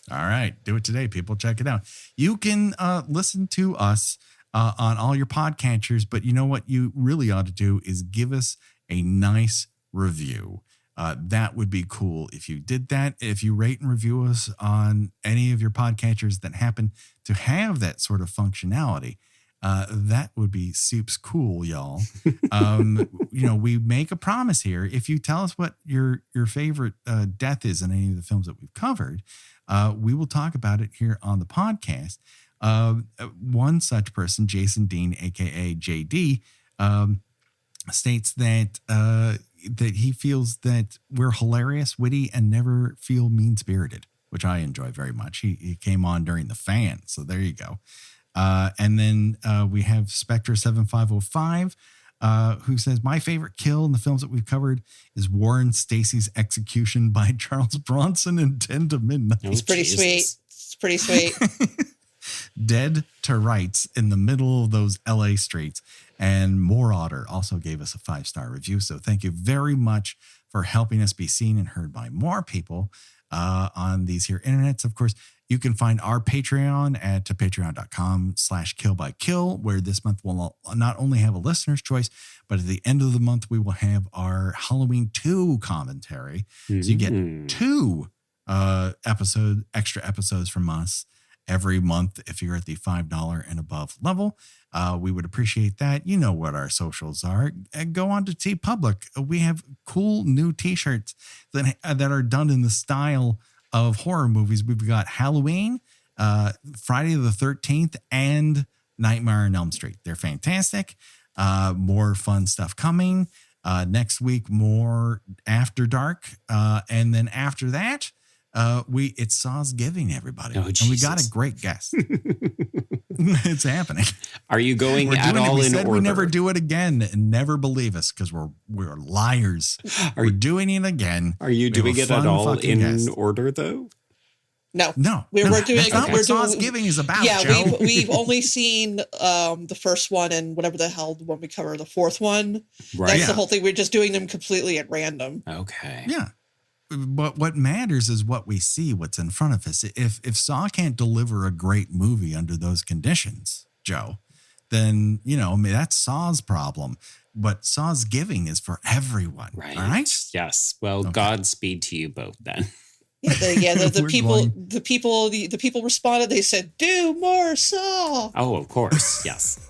All right. Do it today, people. Check it out. You can listen to us on all your podcatchers, but you know what you really ought to do is give us a nice review. That would be cool if you did that. If you rate and review us on any of your podcatchers that happen to have that sort of functionality, that would be soups cool, y'all. We make a promise here. If you tell us what your favorite death is in any of the films that we've covered, we will talk about it here on the podcast. One such person, Jason Dean, aka JD, states that that he feels that we're hilarious, witty, and never feel mean-spirited, which I enjoy very much. He came on during the fan, so there you go. And then we have Spectre7505, who says, my favorite kill in the films that we've covered is Warren Stacy's execution by Charles Bronson in 10 to Midnight. It's pretty sweet. It's pretty sweet. Dead to rights in the middle of those LA streets. And More Otter also gave us a 5-star review. So thank you very much for helping us be seen and heard by more people on these here internets. Of course, you can find our Patreon at patreon.com/killbykill, where this month we'll not only have a listener's choice, but at the end of the month, we will have our Halloween 2 commentary. So you get 2 extra episodes from us every month if you're at the $5 and above level. We would appreciate that. You know what our socials are. Go on to TeePublic. We have cool new t-shirts that are done in the style of horror movies. We've got Halloween, Friday the 13th, and Nightmare on Elm Street. They're fantastic. More fun stuff coming. Next week, more After Dark. And then after that, it's Saw's Giving, everybody. Oh, and we got a great guest. It's happening. Are you going at all in order? We never do it again, and never believe us because we're liars. We're doing it again. Are you doing it at all in order though? No. We're doing. That's not what Saw's Giving is about. Yeah, Joe. we've only seen the first one and whatever the hell the one we cover, the fourth one. Right. That's the whole thing. We're just doing them completely at random. Okay. Yeah. But what matters is what we see, what's in front of us. If Saw can't deliver a great movie under those conditions, Joe, then, that's Saw's problem. But Saw's Giving is for everyone. Right. All right? Yes. Well, okay. Godspeed to you both then. The people responded. They said, "Do more Saw." Oh, of course. Yes.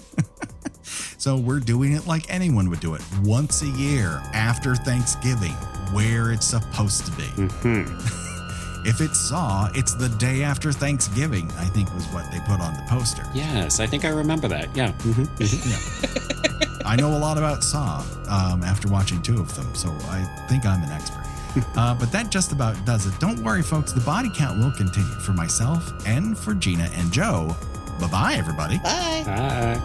So we're doing it like anyone would do it, once a year after Thanksgiving, where it's supposed to be. If it's Saw, it's the day after Thanksgiving, I think was what they put on the poster. Yes, I think I remember that. Yeah. Yeah. I know a lot about Saw after watching 2 of them, so I think I'm an expert. But that just about does it. Don't worry, folks. The body count will continue for myself and for Gena and Joe. Bye-bye, everybody. Bye. Bye.